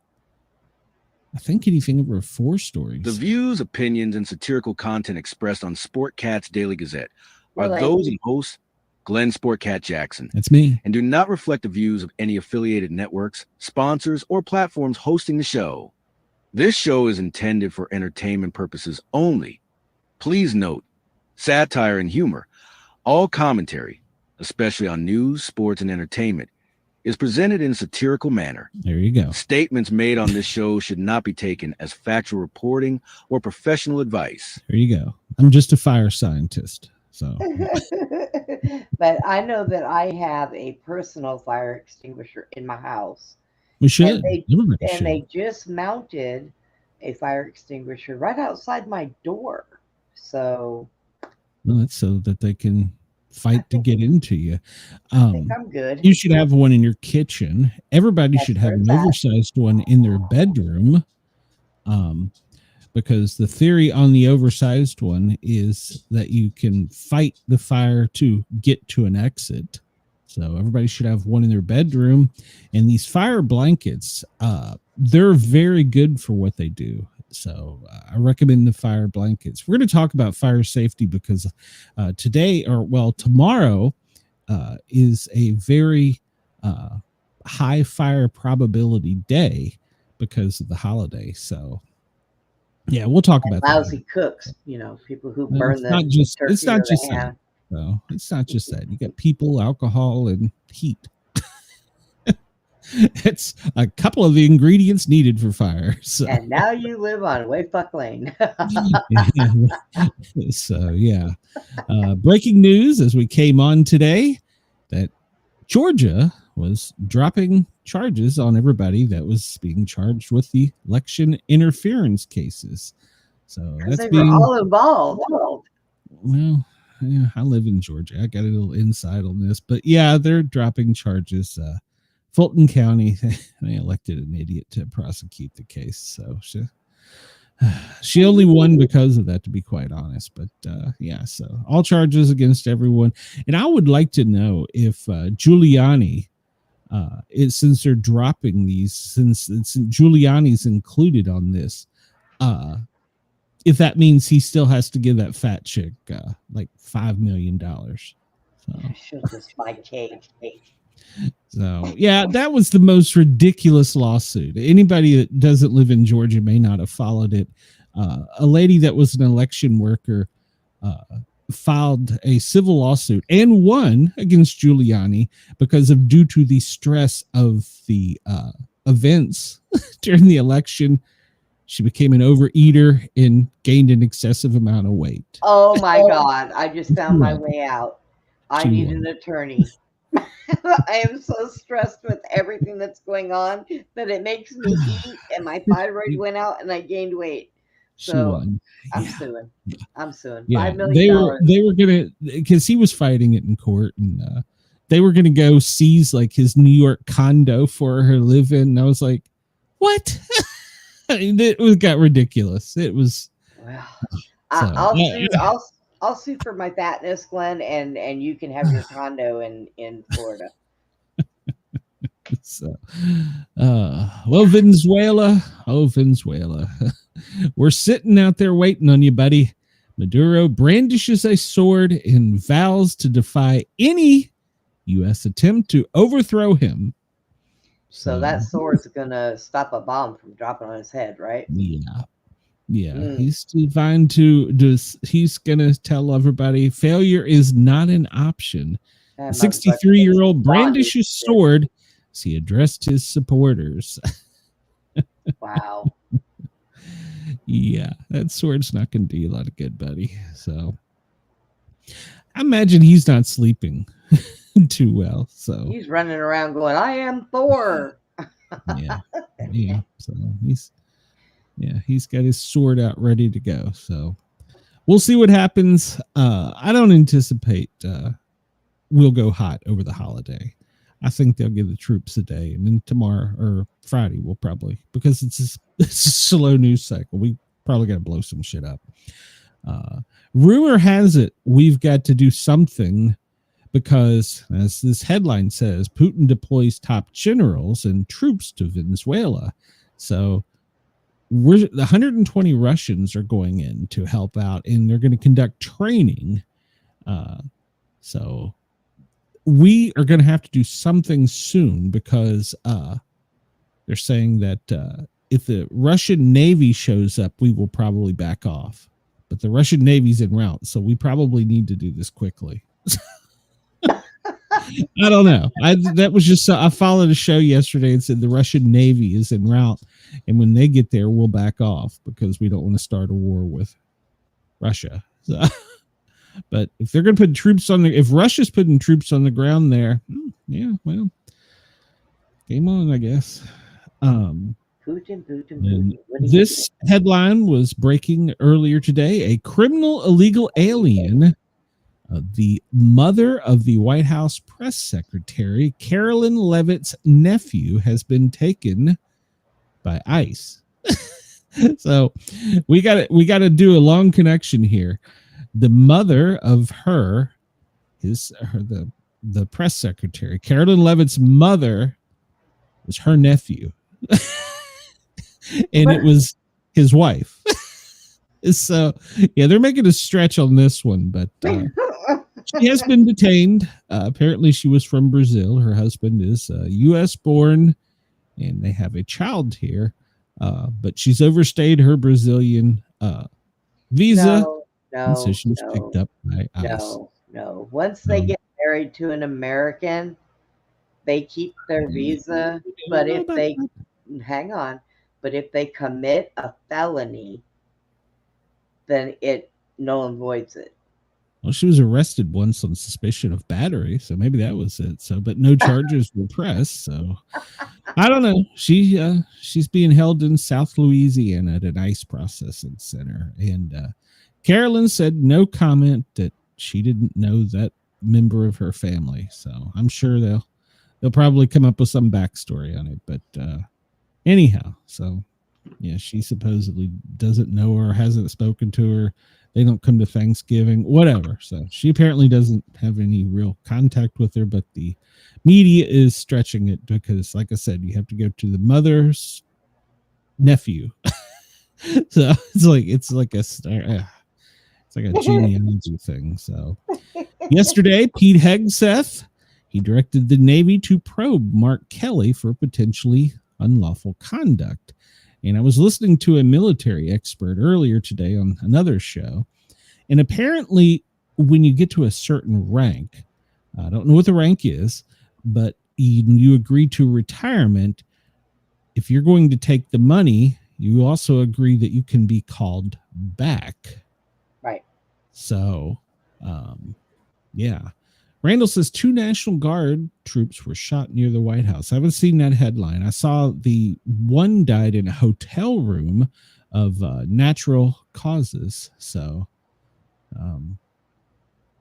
anything over 4 stories.
The views, opinions, and satirical content expressed on Sportcat's Daily Gazette are those of host Glenn Sportcat Jackson.
That's me.
And do not reflect the views of any affiliated networks, sponsors, or platforms hosting the show. This show is intended for entertainment purposes only. Please note, satire and humor, all commentary, especially on news, sports, and entertainment, is presented in a satirical manner.
There you go.
Statements made on this show should not be taken as factual reporting or professional advice.
There you go. I'm just a fire scientist. So,
but I know that I have a personal fire extinguisher in my house.
We should.
They just mounted a fire extinguisher right outside my door. So,
well, that's so that they can fight to get into you.
I think I'm good.
You should have one in your kitchen. Everybody should have an oversized one in their bedroom. Because the theory on the oversized one is that you can fight the fire to get to an exit. So everybody should have one in their bedroom. And these fire blankets, they're very good for what they do. So I recommend the fire blankets. We're going to talk about fire safety because tomorrow is a very high fire probability day because of the holiday. So yeah, we'll talk about
lousy
that.
Cooks, people who burn the
turkey. It's not just
ham.
that. No, it's not just that. You got people, alcohol, and heat. It's a couple of the ingredients needed for fire. So.
And now you live on Wayfuck Lane.
So yeah, breaking news as we came on today that Georgia was dropping charges on everybody that was being charged with the election interference cases. So that's
they were all involved.
Well, yeah, I live in Georgia. I got a little insight on this, but yeah, they're dropping charges. Fulton County, they elected an idiot to prosecute the case. So she only won because of that, to be quite honest. But yeah, so all charges against everyone. And I would like to know if Giuliani, since they're dropping these, since Giuliani's included on this, if that means he still has to give that fat chick like $5 million. So.
She'll just buy cake.
So yeah, that was the most ridiculous lawsuit. Anybody that doesn't live in Georgia may not have followed it. A lady that was an election worker filed a civil lawsuit and won against Giuliani because of due to the stress of the events during the election. She became an overeater and gained an excessive amount of weight.
Oh my God. I just found my way out. I need an attorney. I am so stressed with everything that's going on that it makes me eat, and my thyroid went out and I gained weight. So I'm suing. I'm suing.
Yeah,
$5 million.
They were gonna, because he was fighting it in court, and they were gonna go seize like his New York condo for her live in. And I was like, what? It got ridiculous. It was.
Well, I'll sue for my fatness, Glenn, and you can have your condo in Florida.
So, well, Venezuela. Oh, Venezuela. We're sitting out there waiting on you, buddy. Maduro brandishes a sword and vows to defy any U.S. attempt to overthrow him.
So that sword's going to stop a bomb from dropping on his head, right?
Yeah. He's divine he's going to tell everybody failure is not an option. A 63-year-old brandishes sword as he addressed his supporters.
Wow.
Yeah, that sword's not going to do you a lot of good, buddy. So I imagine he's not sleeping too well. So
he's running around going, I am Thor.
Yeah. So he's got his sword out ready to go. So we'll see what happens. I don't anticipate we'll go hot over the holiday. I think they'll give the troops a day, and then tomorrow or Friday we'll probably, because it's a slow news cycle, we probably got to blow some shit up. Rumor has it we've got to do something because, as this headline says, Putin deploys top generals and troops to Venezuela. So the 120 Russians are going in to help out, and they're going to conduct training. So we are going to have to do something soon because they're saying that if the Russian Navy shows up, we will probably back off. But the Russian Navy's en route, so we probably need to do this quickly. I don't know. That was just, I followed a show yesterday and said the Russian Navy is en route, and when they get there, we'll back off because we don't want to start a war with Russia. So, but if they're going to put troops if Russia's putting troops on the ground there, yeah, well, game on, I guess.
Putin.
This headline was breaking earlier today. A criminal illegal alien The mother of the White House press secretary, Carolyn Leavitt's nephew, has been taken by ICE. So we got to do a long connection here. The mother of the press secretary, Carolyn Leavitt's mother, was her nephew, and it was his wife. So yeah, they're making a stretch on this one, but she has been detained. Apparently, she was from Brazil. Her husband is U.S. born, and they have a child here. But she's overstayed her Brazilian visa, and so she was picked up by ICE.
No. Once they get married to an American, they keep their visa. But if they commit a felony, then it null and voids it.
Well, she was arrested once on suspicion of battery, so maybe that was it. So, but no charges were pressed. So, I don't know. She's being held in South Louisiana at an ICE processing center, and Carolyn said no comment, that she didn't know that member of her family. So, I'm sure they'll probably come up with some backstory on it. But anyhow, so yeah, she supposedly doesn't know her, hasn't spoken to her. They don't come to Thanksgiving, whatever. So she apparently doesn't have any real contact with her, but the media is stretching it because, like I said, you have to go to the mother's nephew. So it's like a genealogy thing. So yesterday, Pete Hegseth, he directed the Navy to probe Mark Kelly for potentially unlawful conduct. And I was listening to a military expert earlier today on another show. And apparently, when you get to a certain rank, I don't know what the rank is, but you agree to retirement. If you're going to take the money, you also agree that you can be called back.
Right.
So, yeah. Randall says 2 National Guard troops were shot near the White House. I haven't seen that headline. I saw the one died in a hotel room of natural causes. So,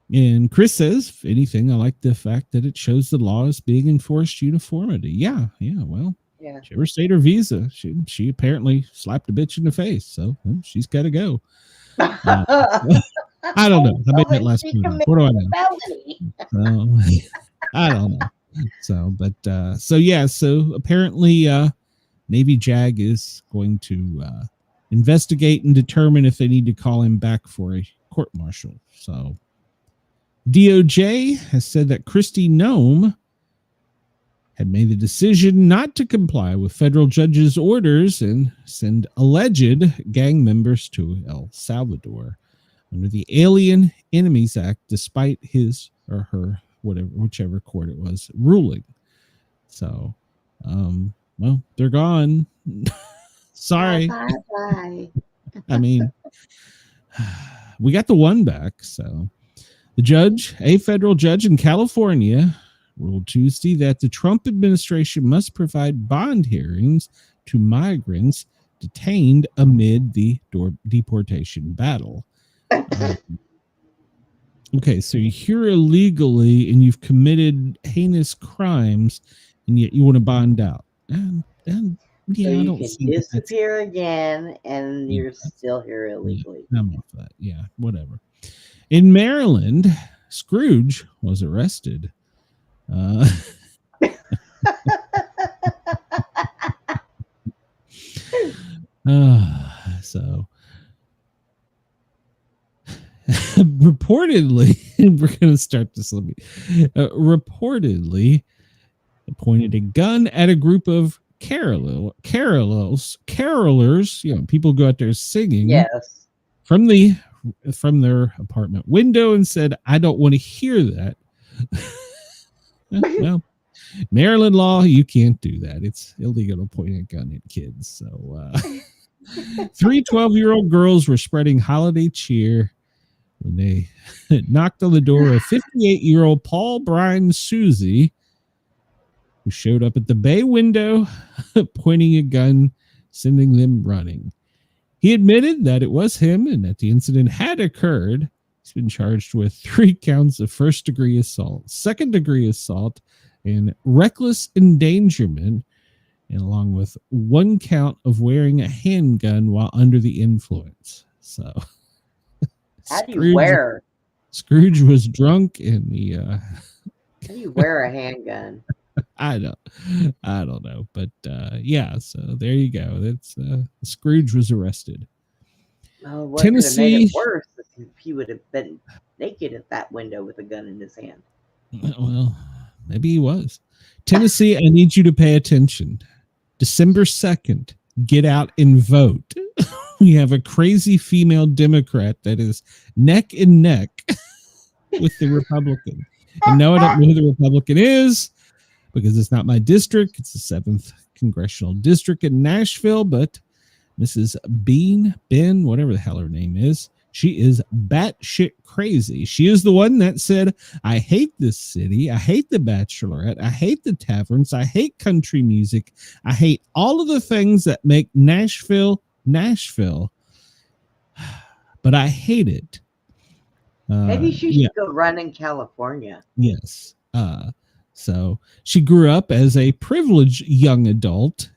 and Chris says, if anything, I like the fact that it shows the law is being enforced uniformity. Yeah. Well,
yeah.
She overstayed her visa. She apparently slapped a bitch in the face. So she's got to go. I don't know. I made that last one. What do I know? I don't know. So, but so apparently Navy JAG is going to investigate and determine if they need to call him back for a court martial. So DOJ has said that Kristi Noem had made the decision not to comply with federal judges' orders and send alleged gang members to El Salvador under the Alien Enemies Act, despite his or her, whichever court it was, ruling. So, well, they're gone. Sorry.
Bye.
I mean, we got the one back. So a federal judge in California, ruled Tuesday that the Trump administration must provide bond hearings to migrants detained amid the deportation battle. Okay, so you're here illegally and you've committed heinous crimes, and yet you want to bond out. And yeah,
so
I
you
don't
can
see
disappear again, and
Yeah.
you're still here illegally.
Yeah, I'm off that. Yeah, whatever. In Maryland, Scrooge was arrested. So reportedly, we're going to start this. Reportedly pointed a gun at a group of carolers. You know, people go out there singing.
Yes.
From their apartment window and said, "I don't want to hear that." Well, Maryland law, you can't do that. It's illegal to point a gun at kids. So 3 12-year-old girls were spreading holiday cheer when they knocked on the door of 58-year-old Paul Brian Susie, who showed up at the bay window pointing a gun, sending them running. He admitted that it was him and that the incident had occurred, He's been charged with 3 counts of first-degree assault, second-degree assault, and reckless endangerment, and along with 1 count of wearing a handgun while under the influence. So,
How do you wear?
Scrooge was drunk, and the
How do you wear a handgun?
I don't know, but yeah. So there you go. That's Scrooge was arrested.
Oh, what
Tennessee.
could have made it worse if he would have been naked at that window with a gun in his hand.
Well, maybe he was. Tennessee, I need you to pay attention. December 2nd, get out and vote. We have a crazy female Democrat that is neck and neck with the Republican. And no, I don't know who the Republican is because it's not my district. It's the 7th Congressional District in Nashville, but Mrs. Ben, whatever the hell her name is, she is batshit crazy. She is the one that said, I hate this city. I hate the Bachelorette. I hate the taverns. I hate country music. I hate all of the things that make Nashville, Nashville. But I hate it.
Maybe she should go run in California.
Yes. So she grew up as a privileged young adult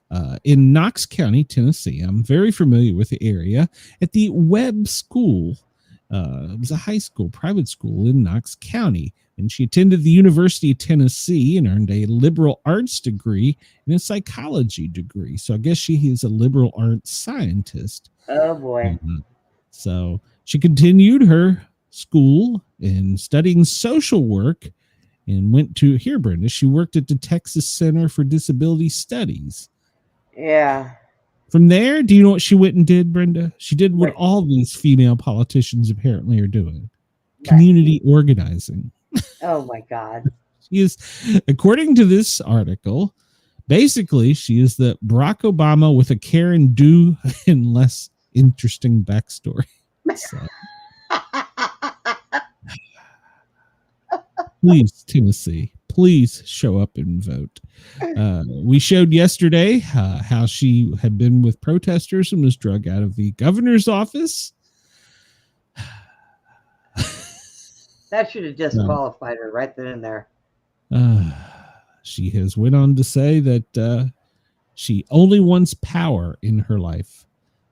in Knox County, Tennessee. I'm very familiar with the area. At the Webb School. It was a high school, private school in Knox County. And she attended the University of Tennessee and earned a liberal arts degree and a psychology degree. So I guess she is a liberal arts scientist.
Oh, boy.
So she continued her school and studying social work and went to, here, Brenda, she worked at the Texas Center for Disability Studies.
Yeah.
From there, do you know what she went and did, Brenda? She did what all these female politicians apparently are doing. Community organizing.
Oh, my God.
She is, according to this article, basically, she is the Barack Obama with a Karen Do and less interesting backstory. So. Please, Tennessee, please show up and vote. We showed yesterday how she had been with protesters and was drug out of the governor's office.
That should have disqualified her right then and there.
She has went on to say that she only wants power in her life.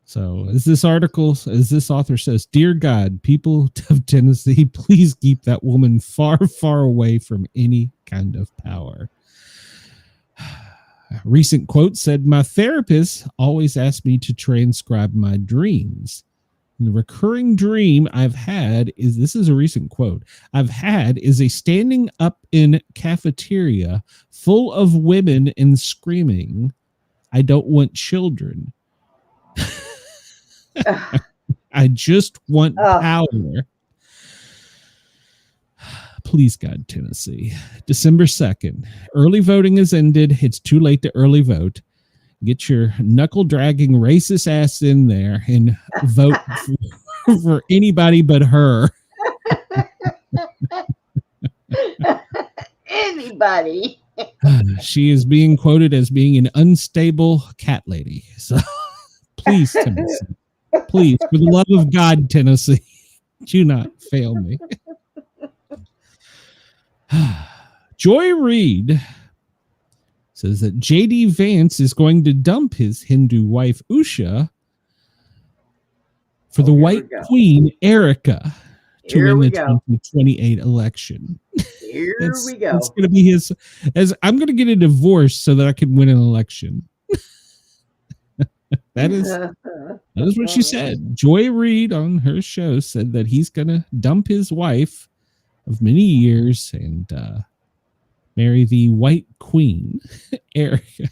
So as this author says, dear God, people of Tennessee, please keep that woman far, far away from any kind of power. A recent quote said, my therapist always asked me to transcribe my dreams. And the recurring dream I've had is, this is a recent quote, I've had is a standing up in cafeteria full of women and screaming, I don't want children. I just want power. Please, God, Tennessee. December 2nd. Early voting has ended. It's too late to early vote. Get your knuckle-dragging racist ass in there and vote for anybody but her.
Anybody.
She is being quoted as being an unstable cat lady. So please, Tennessee. Please, for the love of God, Tennessee, do not fail me. Joy Reid says that J.D. Vance is going to dump his Hindu wife, Usha, for the white queen, Erica, to win the 2028 election.
Here we go.
It's going to be his, as I'm going to get a divorce so that I can win an election. That is what she said. Joy Reid on her show said that he's going to dump his wife of many years and marry the white queen, Erica,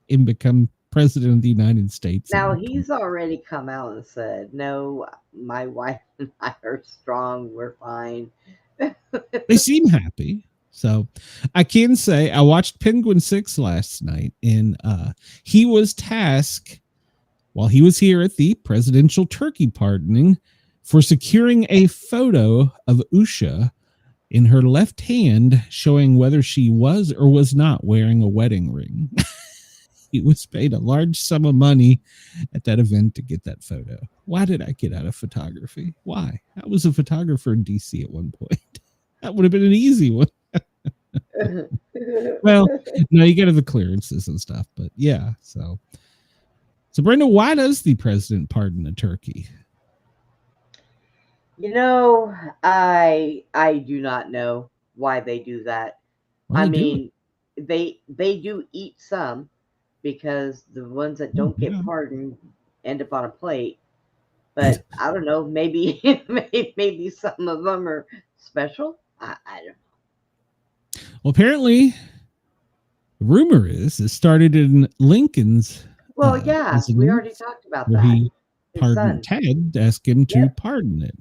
and become president of the United States.
Now, he's already come out and said, no, my wife and I are strong. We're fine.
They seem happy. So I can say I watched Penguin 6 last night, and he was tasked while he was here at the presidential turkey pardoning for securing a photo of Usha in her left hand showing whether she was or was not wearing a wedding ring. he was paid a large sum of money at that event to get that photo. Why did I get out of photography? Why? I was a photographer in DC at one point. That would have been an easy one. Well, no, you get the clearances and stuff, but yeah. So Brenda, why does the president pardon a turkey?
You know, I do not know why they do that.
Why
I
do
mean, they do eat some, because the ones that don't
Yeah.
get pardoned end up on a plate. But I don't know, maybe maybe some of them are special. I don't know.
Well, apparently, the rumor is it started in Lincoln's.
Well, yeah, we
residence,
already talked about
where
that.
he
His
pardoned
son.
Ted, asked him to
Yep.
pardon it.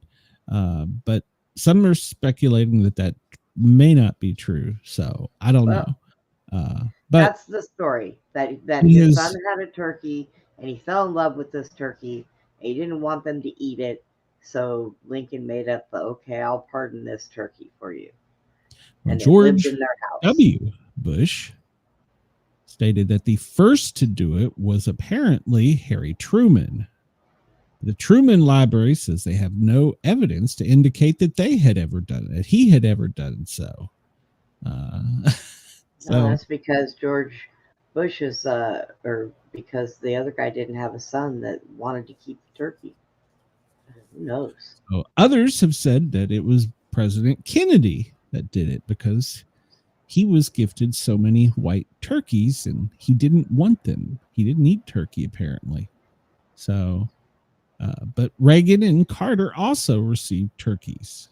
But some are speculating that may not be true. So I don't
Well,
know. But
that's the story, that
he
his
is-
son had a turkey and he fell in love with this turkey. And he didn't want them to eat it, so Lincoln made up the, okay, I'll pardon this turkey for you. And it lived
George
in their house.
W. Bush stated that the first to do it was apparently Harry Truman. The Truman Library says they have no evidence to indicate that they had ever done it, he had ever done so.
No, that's because George Bush is, or because the other guy didn't have a son that wanted to keep the turkey. Who knows?
So others have said that it was President Kennedy that did it because he was gifted so many white turkeys and he didn't want them. He didn't eat turkey, apparently. So, but Reagan and Carter also received turkeys.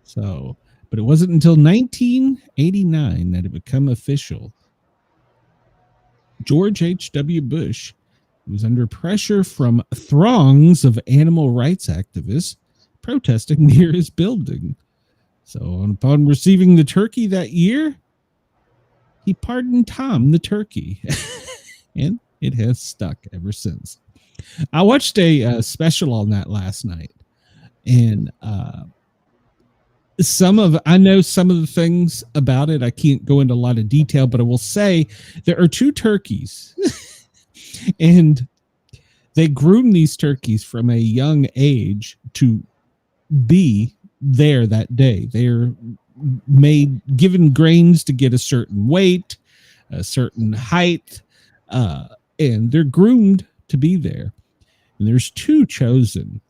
So, but it wasn't until 1989 that it became official. George H.W. Bush was under pressure from throngs of animal rights activists protesting near his building. So upon receiving the turkey that year, he pardoned Tom the turkey. And it has stuck ever since. I watched a special on that last night. And I know some of the things about it. I can't go into a lot of detail, but I will say there are two turkeys. And they groom these turkeys from a young age to be there that day. They're given grains to get a certain weight, a certain height, and they're groomed to be there. And there's two chosen,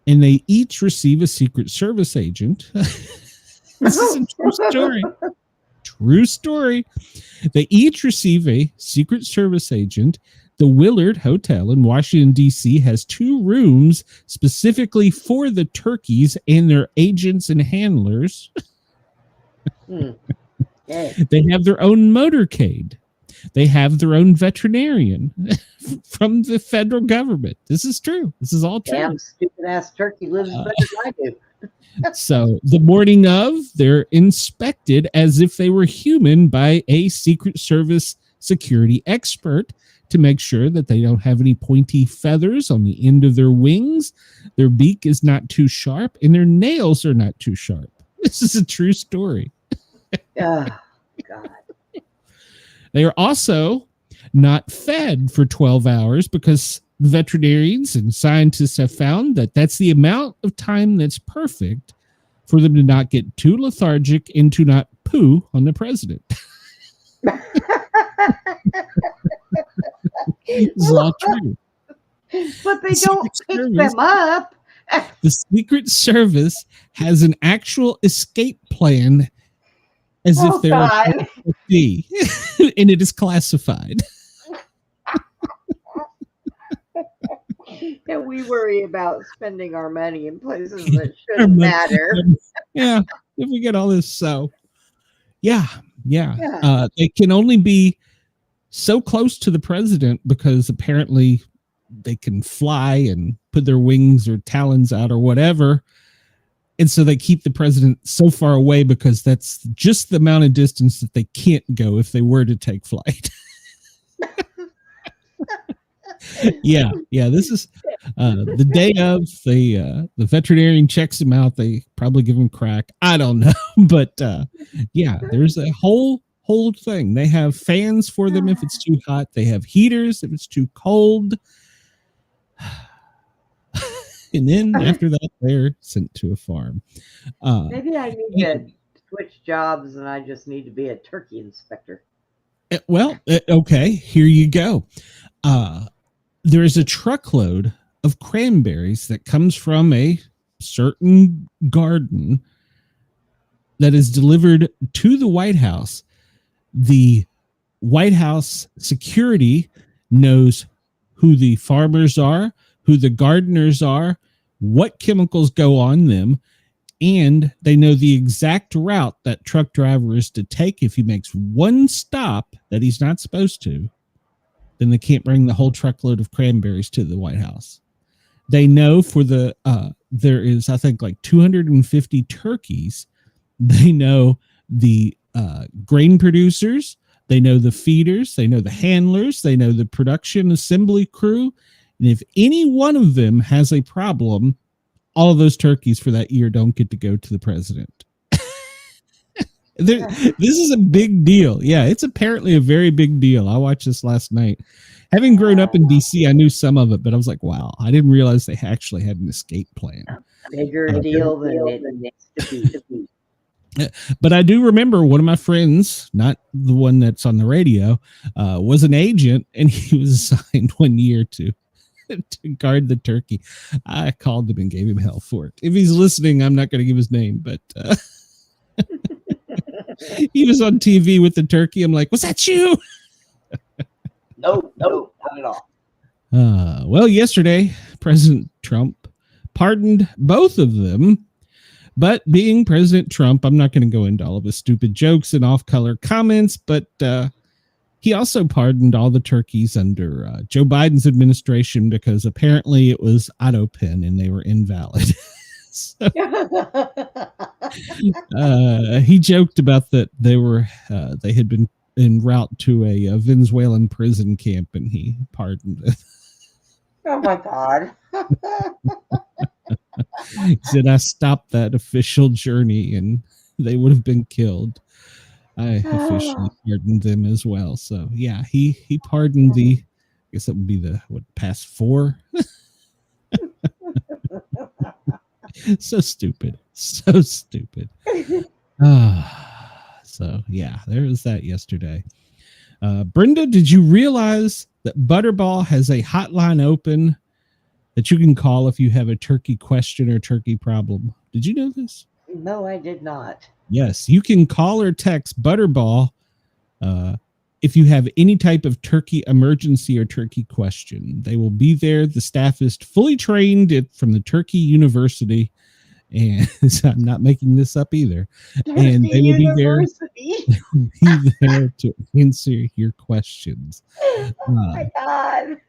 and they each receive a Secret Service agent. This is a true story. True story. They each receive a Secret Service agent. The Willard Hotel in Washington, D.C. has two rooms specifically for the turkeys and their agents and handlers.
Yeah.
They have their own motorcade. They have their own veterinarian from the federal government. This is true. This is all true.
Damn stupid ass turkey lives as much as I do.
So the morning of, they're inspected as if they were human by a Secret Service security expert to make sure that they don't have any pointy feathers on the end of their wings, their beak is not too sharp, and their nails are not too sharp. This is a true story.
Oh, God.
They are also not fed for 12 hours because veterinarians and scientists have found that that's the amount of time that's perfect for them to not get too lethargic and to not poo on the president. This is all true.
But they
The
don't
Secret
pick
Service-
them up.
The Secret Service has an actual escape plan as
Oh,
if they're
God.
a fee, and it is classified.
And we worry about spending our money in places that shouldn't matter.
Yeah, if we get all this. So, yeah.
Yeah.
They can only be so close to the president because apparently they can fly and put their wings or talons out or whatever. And so they keep the president so far away because that's just the amount of distance that they can't go if they were to take flight. Yeah. This is the day of the veterinarian checks him out. They probably give him crack. I don't know, but yeah, there's a whole whole thing. They have fans for them if it's too hot. They have heaters if it's too cold. And then after that, they're sent to a farm.
Maybe I need to switch jobs and I just need to be a turkey inspector.
Well, okay, here you go. There is a truckload of cranberries that comes from a certain garden that is delivered to the White House. The White House security knows who the farmers are, who the gardeners are, what chemicals go on them, and they know the exact route that truck driver is to take. If he makes one stop that he's not supposed to, then they can't bring the whole truckload of cranberries to the White House. They know for the, there is, I think, like 250 turkeys. They know the grain producers. They know the feeders. They know the handlers. They know the production assembly crew. And if any one of them has a problem, all of those turkeys for that year don't get to go to the president. This is a big deal. Yeah, it's apparently a very big deal. I watched this last night. Having grown up in D.C., I knew some of it, but I was like, wow, I didn't realize they actually had an escape plan.
Bigger deal than it needs to be.
But I do remember one of my friends, not the one that's on the radio, was an agent, and he was assigned one year to guard the turkey. I called him and gave him hell for it. If he's listening, I'm not going to give his name, but he was on TV with the turkey. I'm like, was that you?
No, not at all.
Well, yesterday, President Trump pardoned both of them. But being President Trump, I'm not going to go into all of his stupid jokes and off-color comments, but he also pardoned all the turkeys under Joe Biden's administration because apparently it was auto-pen and they were invalid. So, he joked about that they had been en route to a Venezuelan prison camp and he pardoned it.
Oh my God.
He said, I stopped that official journey and they would have been killed. I officially pardoned them as well. So yeah, he pardoned I guess that would be the past four. So stupid. So yeah, there was that yesterday. Brenda, did you realize that Butterball has a hotline open that you can call if you have a turkey question or turkey problem? Did you know this?
No, I did not.
Yes, you can call or text Butterball if you have any type of turkey emergency or turkey question. They will be there. The staff is fully trained from the Turkey University, and I'm not making this up either. And they will be there to answer your questions.
Oh my God.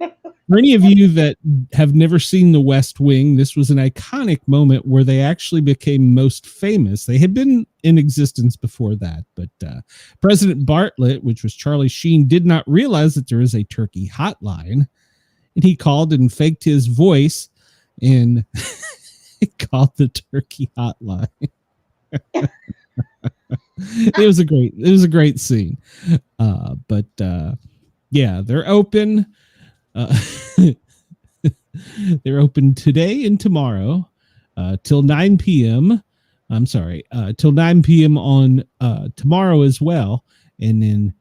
For any of you that have never seen The West Wing, this was an iconic moment where they actually became most famous. They had been in existence before that, but President Bartlett, which was Charlie Sheen, did not realize that there is a turkey hotline, and he called and faked his voice and called the turkey hotline. It was a great scene. But yeah, they're open. They're open today and tomorrow till 9 p.m. I'm sorry, till 9 p.m. on tomorrow as well. And then,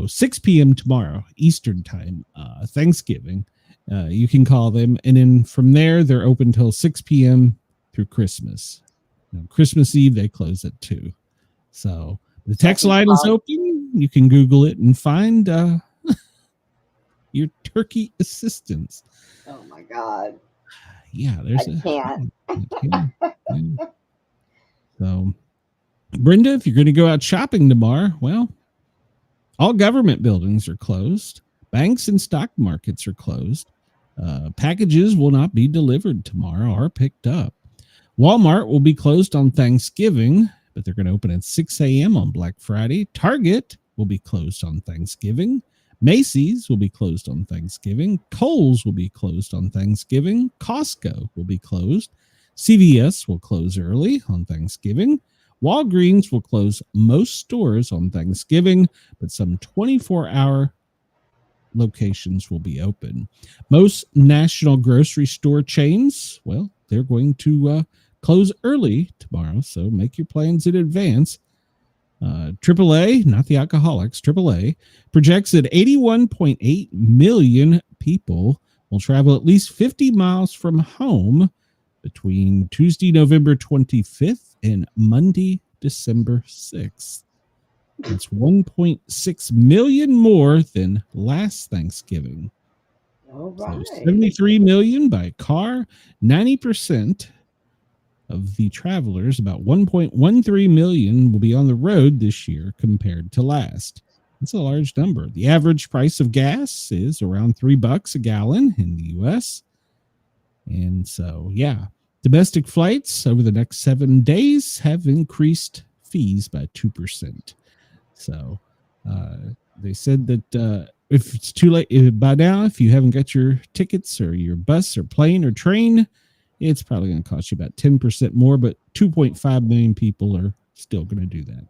6 p.m. tomorrow, Eastern time, Thanksgiving. You can call them. And then from there, they're open till 6 p.m. through Christmas. Christmas Eve, they close at 2. So the text line is open. You can Google it and find your turkey assistance.
Oh my God.
Yeah,
I can't.
So, Brenda, if you're going to go out shopping tomorrow, well, all government buildings are closed. Banks and stock markets are closed. Packages will not be delivered tomorrow or picked up. Walmart will be closed on Thanksgiving, but they're going to open at 6 a.m. on Black Friday. Target will be closed on Thanksgiving. Macy's will be closed on Thanksgiving. Kohl's will be closed on Thanksgiving. Costco will be closed. CVS will close early on Thanksgiving. Walgreens will close most stores on Thanksgiving, but some 24-hour locations will be open. Most national grocery store chains, well, they're going to close early tomorrow, so make your plans in advance. AAA, not the alcoholics, AAA projects that 81.8 million people will travel at least 50 miles from home between Tuesday, November 25th and Monday, December 6th. That's 1.6 million more than last Thanksgiving.
All right.
So 73 million by car. 90% of the travelers, about 1.13 million, will be on the road this year compared to last. That's a large number. The average price of gas is around $3 a gallon in the U.S. And so, yeah, domestic flights over the next 7 days have increased fees by 2%. So they said that if it's too late by now, if you haven't got your tickets or your bus or plane or train, it's probably going to cost you about 10% more, but 2.5 million people are still going to do that.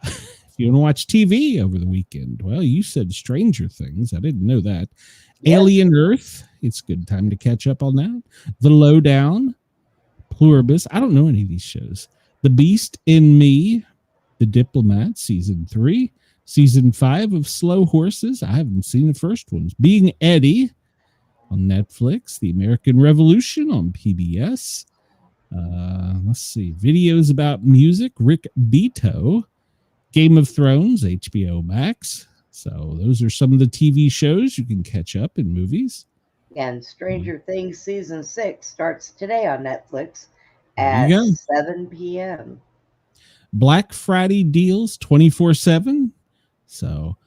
If you want to watch TV over the weekend, well, you said Stranger Things. I didn't know that.
Yes.
Alien Earth. It's a good time to catch up on that. The Lowdown. Pluribus. I don't know any of these shows. The Beast in Me. The Diplomat, season 3. Season 5 of Slow Horses. I haven't seen the first ones. Being Eddie on Netflix. The American Revolution on PBS. Let's see. Videos about music. Rick Beato. Game of Thrones, HBO Max. So those are some of the TV shows you can catch up in movies.
And Stranger Things season 6 starts today on Netflix
There
at
you go.
7 p.m.
Black Friday deals 24/7. So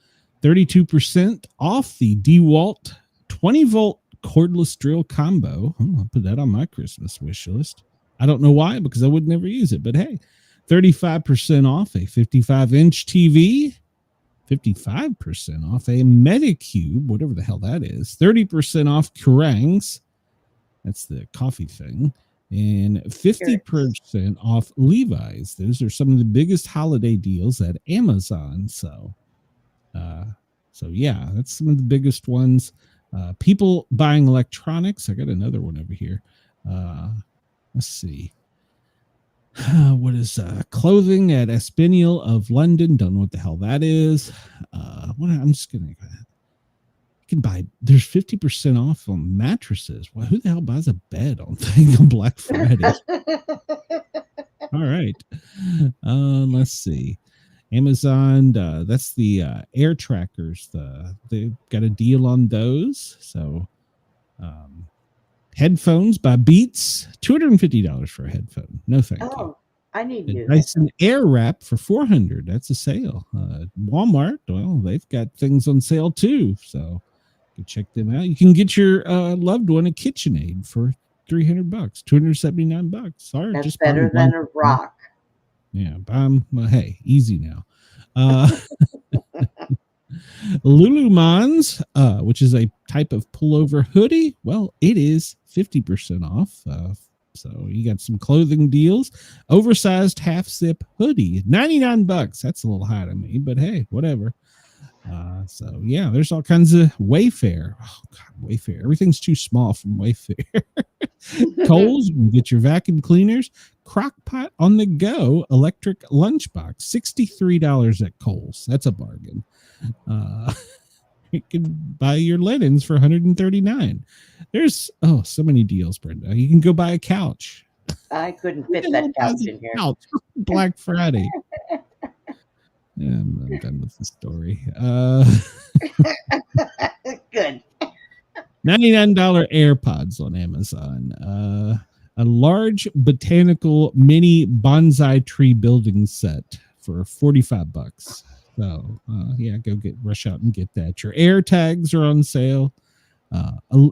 32% off the DeWalt 20-volt cordless drill combo. I'll put that on my Christmas wish list. I don't know why, because I would never use it, but hey, 35% off a 55-inch TV. 55% off a Medicube, whatever the hell that is. 30% off Kerangs. That's the coffee thing. And 50% off Levi's. Those are some of the biggest holiday deals at Amazon. So yeah, that's some of the biggest ones. People buying electronics. I got another one over here. Let's see. What is clothing at Espinal of London? Don't know what the hell that is. I'm just gonna. You can buy. There's 50% off on mattresses. Well, who the hell buys a bed on Black Friday? All right. Let's see. Amazon. That's the air trackers. They've got a deal on those. So. Headphones by Beats, $250 for a headphone. No thank you.
Oh, I need
The
you.
Dyson Airwrap for $400. That's a sale. Walmart, well, they've got things on sale too, so you can check them out. You can get your loved one a KitchenAid for $300, $279. Sorry,
That's
just buy
better
them
than a rock.
Yeah, buy them. Well, hey, easy now. Lululemons, which is a type of pullover hoodie, well, it is 50% off. So you got some clothing deals. Oversized half zip hoodie, $99. That's a little high to me, but hey, whatever. So yeah, there's all kinds of Wayfair. Oh God, Wayfair. Everything's too small from Wayfair. Kohl's, you can get your vacuum cleaners. Crockpot on the go electric lunchbox, $63 at Kohl's. That's a bargain. You can buy your linens for $139. There's so many deals, Brenda. You can go buy a couch.
I couldn't fit that couch in here.
Black Friday. Yeah, I'm done with the story.
Good.
$99 AirPods on Amazon. A large botanical mini bonsai tree building set for $45. So yeah, rush out and get that. Your air tags are on sale.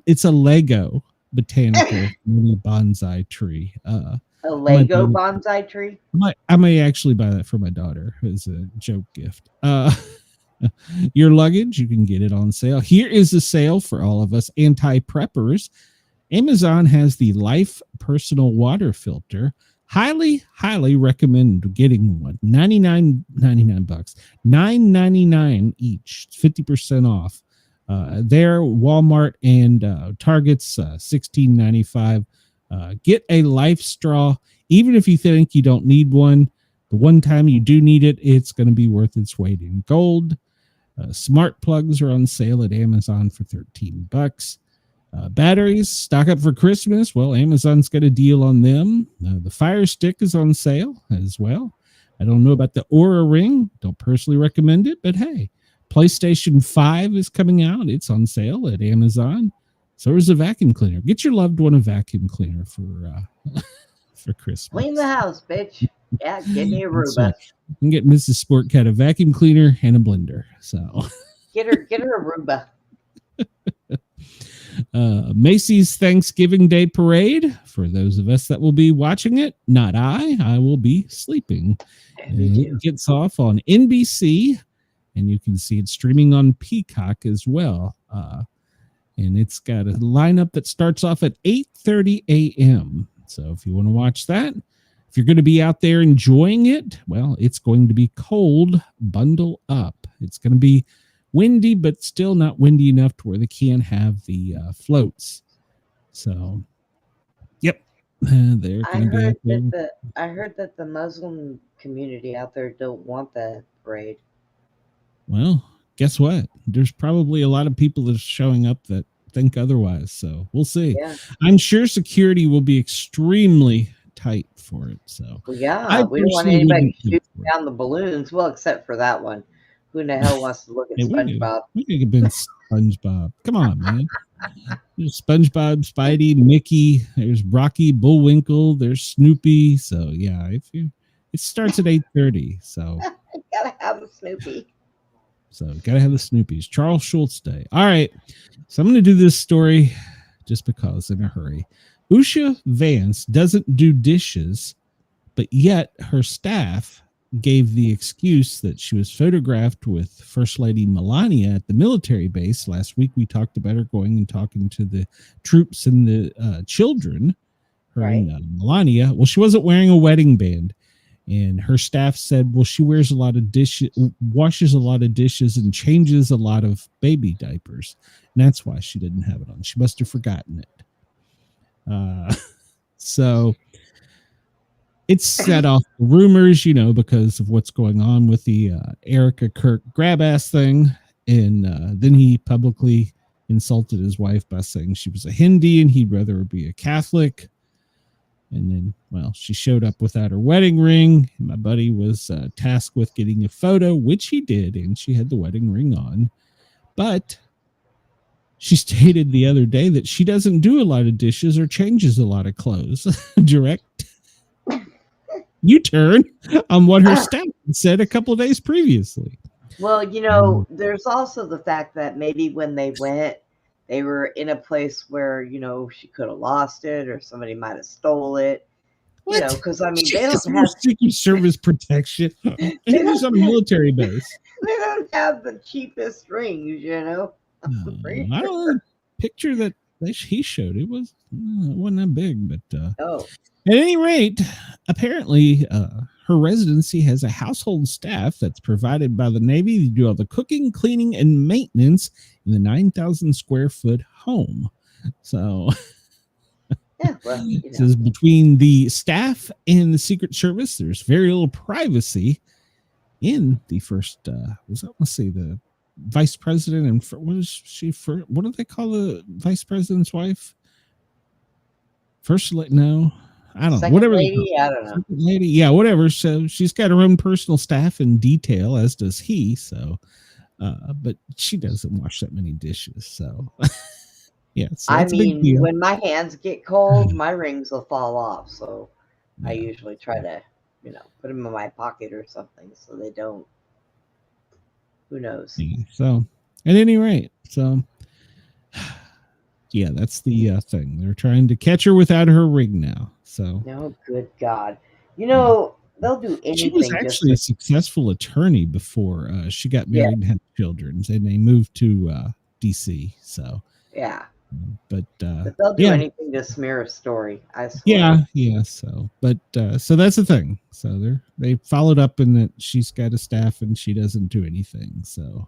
It's a Lego botanical mini bonsai tree.
A Lego bonsai tree?
I may actually buy that for my daughter as a joke gift. Your luggage, you can get it on sale. Here is a sale for all of us anti-preppers. Amazon has the Life Personal Water Filter, highly recommend getting one. $99 $9.99 each, 50% off. There, Walmart and Target's $16.95. Get a life straw, even if you think you don't need one. The one time you do need it, it's going to be worth its weight in gold. Smart plugs are on sale at Amazon for $13. Batteries, stock up for Christmas. Well, Amazon's got a deal on them. The Fire Stick is on sale as well. I don't know about the Aura Ring. Don't personally recommend it, but hey, PlayStation 5 is coming out. It's on sale at Amazon. So is a vacuum cleaner. Get your loved one a vacuum cleaner for Christmas.
Clean the house, bitch. Yeah, get me a Roomba.
You can get Mrs. Sportcat a vacuum cleaner and a blender. So
get her a Roomba.
Macy's Thanksgiving Day Parade. For those of us that will be watching it, not I will be sleeping. And it gets off on NBC, and you can see it streaming on Peacock as well. And it's got a lineup that starts off at 8:30 a.m. So if you want to watch that, if you're going to be out there enjoying it, well, it's going to be cold. Bundle up. It's going to be windy, but still not windy enough to where they can't have the floats. So, yep, they're going to be.
I heard that the Muslim community out there don't want the parade.
Well, guess what? There's probably a lot of people that are showing up that think otherwise. So we'll see.
Yeah.
I'm sure security will be extremely tight for it. So
we don't want anybody shooting down the balloons. Well, except for that one. Who in the hell wants to look at SpongeBob?
We could have been SpongeBob. Come on, man. There's SpongeBob, Spidey, Mickey. There's Rocky, Bullwinkle. There's Snoopy. So yeah, it starts at 8:30. So
gotta have the Snoopy.
So gotta have the Snoopies. Charles Schultz Day. All right. So I'm going to do this story just because in a hurry. Usha Vance doesn't do dishes, but yet her staff gave the excuse that she was photographed with First Lady Melania at the military base. Last week, we talked about her going and talking to the troops and the children. Her and Melania. Well, she wasn't wearing a wedding band. And her staff said, well, she wears a lot of dishes, washes a lot of dishes, and changes a lot of baby diapers. And that's why she didn't have it on. She must have forgotten it. So it's set off rumors, because of what's going on with the Erica Kirk grab-ass thing. And then he publicly insulted his wife by saying she was a Hindi and he'd rather her be a Catholic. And then, well, she showed up without her wedding ring. My buddy was tasked with getting a photo, which he did, and she had the wedding ring on. But she stated the other day that she doesn't do a lot of dishes or changes a lot of clothes. Direct U-turn on what her staff said a couple of days previously.
Well, there's also the fact that maybe when they went, they were in a place where, she could have lost it or somebody might have stole it.
What?
Because, they don't have
Secret Service protection. He was on a military base.
They don't have the cheapest rings,
No, I don't picture that he showed. It wasn't that big, but at any rate, apparently her residency has a household staff that's provided by the Navy to do all the cooking, cleaning, and maintenance in the 9,000 square foot home. So it says between the staff and the Secret Service, there's very little privacy in the first, the vice president and what do they call the vice president's wife? First, no. I don't know. Whatever
lady, I don't know.
Lady, yeah, whatever. So she's got her own personal staff in detail, as does he. So, but she doesn't wash that many dishes. So, yeah. So
when my hands get cold, my rings will fall off. So, I usually try to, put them in my pocket or something so they don't. Who knows?
So, at any rate, yeah, that's the thing. They're trying to catch her without her ring now. So,
no, good God. They'll do anything.
She was actually a successful attorney before she got married and had children, and they moved to DC. So,
yeah.
But
they'll do anything to smear a story, I swear.
yeah. So that's the thing. So they followed up in that she's got a staff and she doesn't do anything. So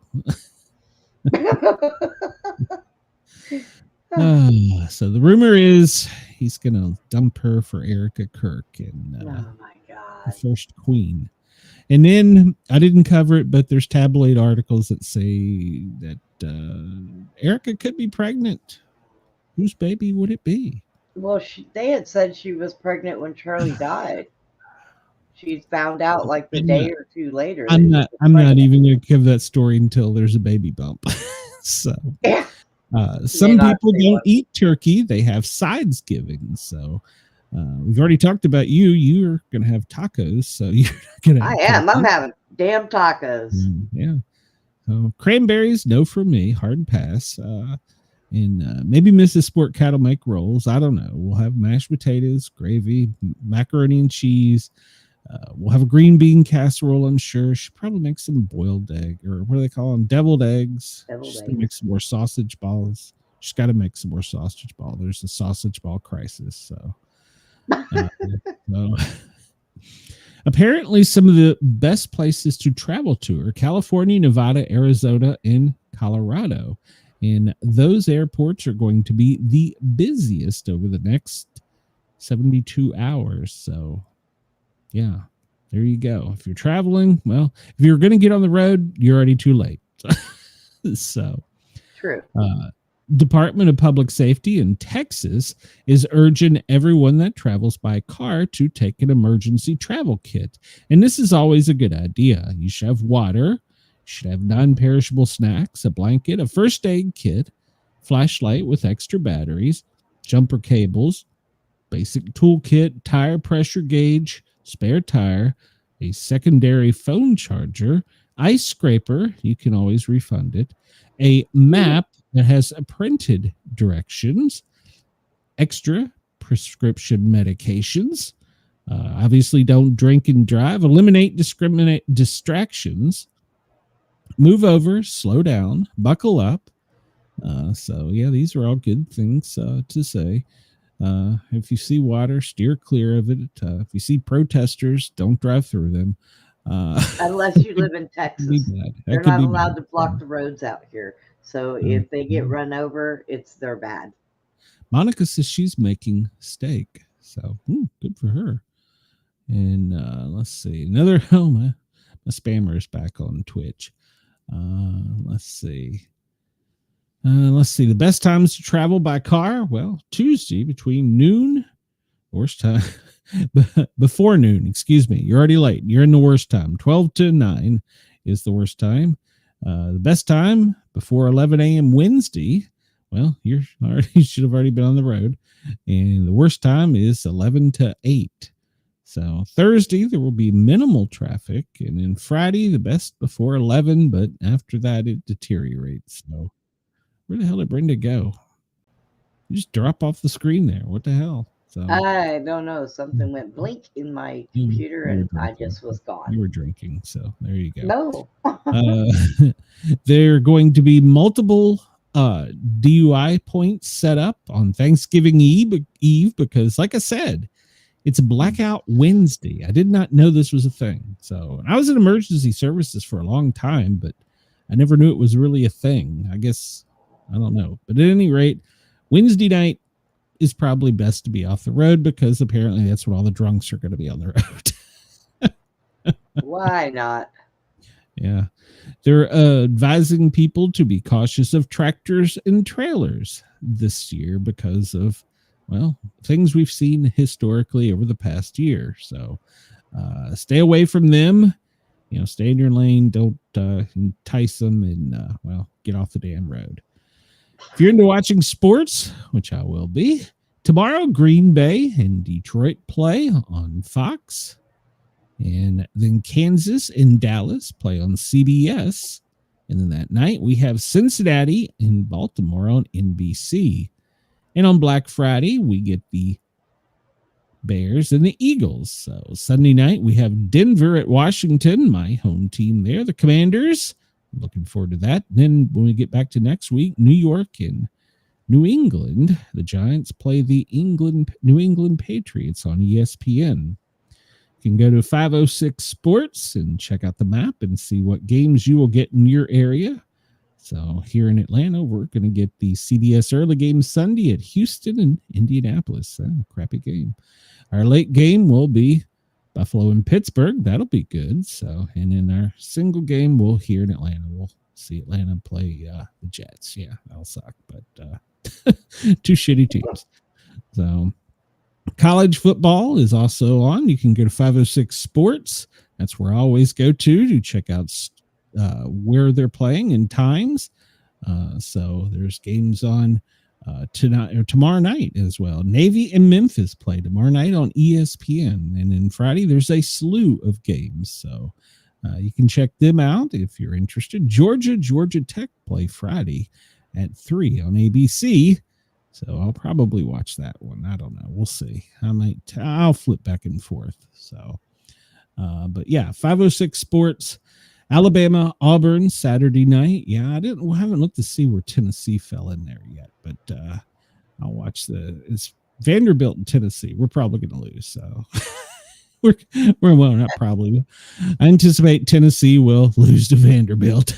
so the rumor is he's gonna dump her for Erica Kirk and
oh my God,
the first queen. And then I didn't cover it, but there's tabloid articles that say that Erica could be pregnant. Whose baby would it be?
Well, they had said she was pregnant when Charlie died. She found out like the day or two later.
I'm not even going to give that story until there's a baby bump. So
Yeah.
some people don't eat turkey; they have sides giving. So we've already talked about you. You're going to have tacos, so you're going to.
I am. I'm having damn tacos.
Yeah. Cranberries, no for me. Hard pass. And maybe Mrs. Sportcat will make rolls. I don't know. We'll have mashed potatoes, gravy, macaroni and cheese. We'll have a green bean casserole, I'm sure. She'll probably make some boiled egg, or what do they call them? Deviled eggs. She's going to make some more sausage balls. She's got to make some more sausage ball. There's a sausage ball crisis. So, apparently some of the best places to travel to are California, Nevada, Arizona, and Colorado. And those airports are going to be the busiest over the next 72 hours. So, yeah, there you go. If you're traveling, well, if you're going to get on the road, you're already too late. So,
true.
Department of Public Safety in Texas is urging everyone that travels by car to take an emergency travel kit. And this is always a good idea. You should have water. Should have non-perishable snacks, a blanket, a first aid kit, flashlight with extra batteries, jumper cables, basic toolkit, tire pressure gauge, spare tire, a secondary phone charger, ice scraper, you can always refund it, a map that has printed directions, extra prescription medications, obviously don't drink and drive, eliminate distractions, move over, slow down, buckle up. So, yeah, these are all good things to say. If you see water, steer clear of it. If you see protesters, don't drive through them.
Unless you live in Texas. They're not allowed to block the roads out here. So if they get run over, they're bad.
Monica says she's making steak. So, good for her. And let's see. My spammer is back on Twitch. Let's see. The best times to travel by car. Well, Tuesday between noon, worst time, before noon, excuse me. You're already late. You're in the worst time. 12 to 9 is the worst time. The best time before 11 a.m. Wednesday. Well, you should have already been on the road. And the worst time is 11 to 8. So Thursday, there will be minimal traffic. And then Friday, the best before 11, but after that, it deteriorates. So where the hell did Brenda go? You just drop off the screen there. What the hell? So
I don't know. Something went blink in my computer and I just was gone.
You were drinking. So there you go.
No.
There are going to be multiple DUI points set up on Thanksgiving Eve because, like I said, it's a blackout Wednesday. I did not know this was a thing. So I was in emergency services for a long time, but I never knew it was really a thing. I guess, I don't know. But at any rate, Wednesday night is probably best to be off the road because apparently that's what all the drunks are going to be on the road.
Why not?
Yeah. They're advising people to be cautious of tractors and trailers this year because of, well, things we've seen historically over the past year. So stay away from them. Stay in your lane. Don't entice them and, get off the damn road. If you're into watching sports, which I will be, tomorrow Green Bay and Detroit play on Fox. And then Kansas and Dallas play on CBS. And then that night we have Cincinnati and Baltimore on NBC. And on Black Friday, we get the Bears and the Eagles. So Sunday night, we have Denver at Washington, my home team there, the Commanders. Looking forward to that. Then when we get back to next week, New York and New England, the Giants play the New England Patriots on ESPN. You can go to 506 Sports and check out the map and see what games you will get in your area. So here in Atlanta, we're going to get the CBS early game Sunday at Houston and Indianapolis. Crappy game. Our late game will be Buffalo and Pittsburgh. That'll be good. So, and in our single game, we'll here in Atlanta, we'll see Atlanta play the Jets. Yeah, that'll suck, but two shitty teams. So college football is also on. You can go to 506 Sports. That's where I always go to check out where they're playing and times. So there's games on tonight or tomorrow night as well. Navy and Memphis play tomorrow night on ESPN, and then Friday there's a slew of games. So you can check them out if you're interested. Georgia Tech play Friday at 3 on ABC. So I'll probably watch that one. I don't know. We'll see. I'll flip back and forth. So, but yeah, 506 Sports. Alabama, Auburn, Saturday night. Yeah, I haven't looked to see where Tennessee fell in there yet, but I'll watch it's Vanderbilt and Tennessee. We're probably going to lose, so well, not probably. I anticipate Tennessee will lose to Vanderbilt,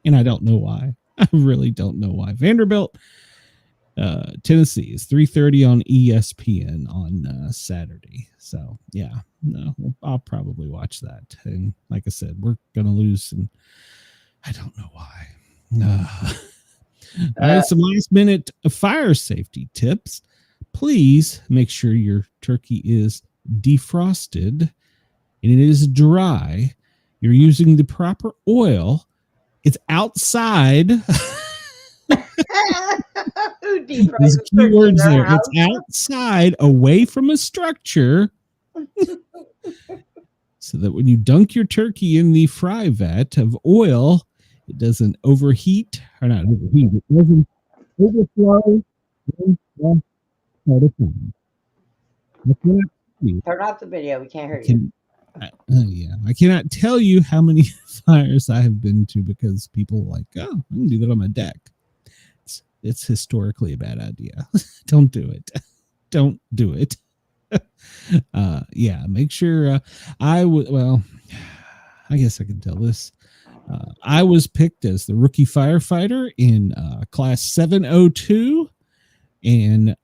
and I don't know why. I really don't know why. Vanderbilt, Tennessee is 3:30 on ESPN on Saturday. So yeah, no, I'll probably watch that. And like I said, we're gonna lose, and I don't know why. All right, some last minute fire safety tips. Please make sure your turkey is defrosted and it is dry. You're using the proper oil. It's outside. There's keywords there. It's outside, away from a structure, so that when you dunk your turkey in the fry vat of oil, it doesn't overheat, or not overheat, it doesn't overflow.
Turn off the video. We can't hear you.
I cannot tell you how many fires I have been to because people are like, oh, I can do that on my deck. It's historically a bad idea. Don't do it. Don't do it. Yeah, make sure I guess I can tell this. I was picked as the rookie firefighter in class 702, and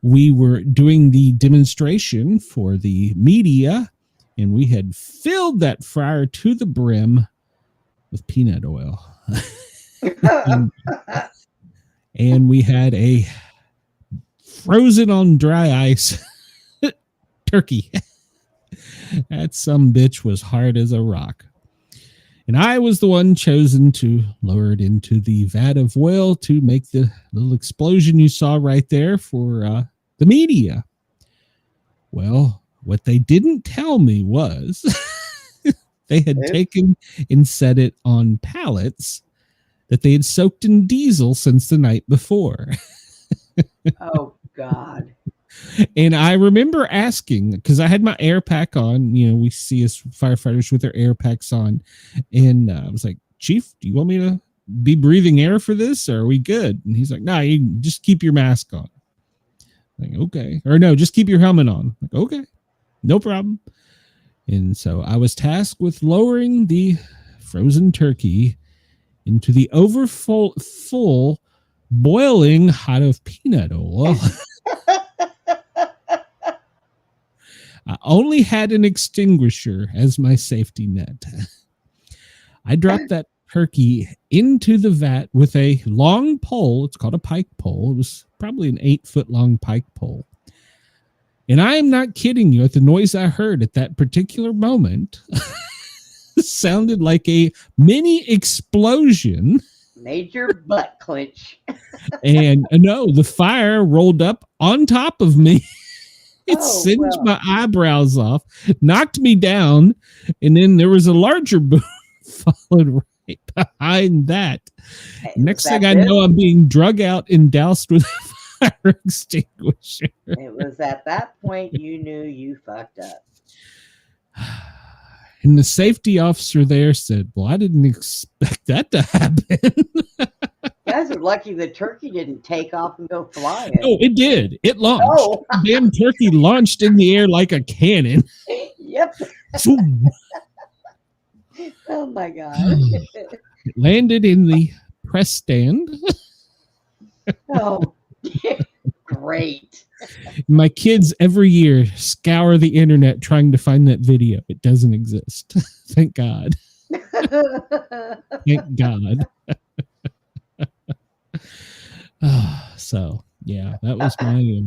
we were doing the demonstration for the media, and we had filled that fryer to the brim with peanut oil. And we had a frozen on dry ice turkey. That some bitch was hard as a rock. And I was the one chosen to lower it into the vat of oil to make the little explosion you saw right there for the media. Well, what they didn't tell me was they had taken and set it on pallets that they had soaked in diesel since the night before.
Oh, God.
And I remember asking, because I had my air pack on, we see us firefighters with their air packs on. And I was like, Chief, do you want me to be breathing air for this? Or are we good? And he's like, no, you just keep your mask on. I'm like, okay. Or no, just keep your helmet on. I'm like, okay, no problem. And so I was tasked with lowering the frozen turkey into the full boiling hot of peanut oil. I only had an extinguisher as my safety net. I dropped that turkey into the vat with a long pole. It's called a pike pole. It was probably an 8-foot long pike pole. And I am not kidding you, at the noise I heard at that particular moment sounded like a mini explosion.
Made your butt clench.
And no, the fire rolled up on top of me. It singed my eyebrows off, knocked me down, and then there was a larger boom followed right behind that. Hey, next thing I know, I'm being drug out and doused with a fire extinguisher.
It was at that point you knew you fucked up.
And the safety officer there said, well, I didn't expect that to happen.
guys are lucky the turkey didn't take off and go flying.
No, it did. It launched.
Oh.
Damn turkey launched in the air like a cannon.
Yep.
Boom.
Oh my God.
It landed in the press stand.
Oh, great.
My kids every year scour the internet trying to find that video. It doesn't exist. Thank God. Thank God. So, yeah, that was my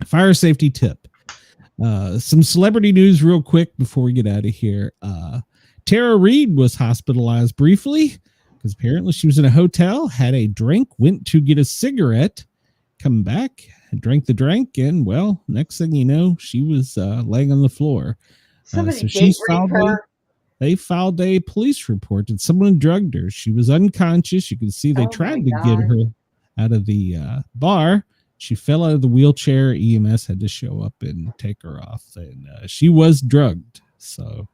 fire safety tip. Some celebrity news real quick before we get out of here. Tara Reid was hospitalized briefly because apparently she was in a hotel, had a drink, went to get a cigarette, come back, drank the drink, and, well, next thing you know, she was laying on the floor.
Somebody date rape her.
They filed a police report that someone drugged her. She was unconscious. You can see they tried to get her out of the bar. She fell out of the wheelchair. EMS had to show up and take her off. And she was drugged. So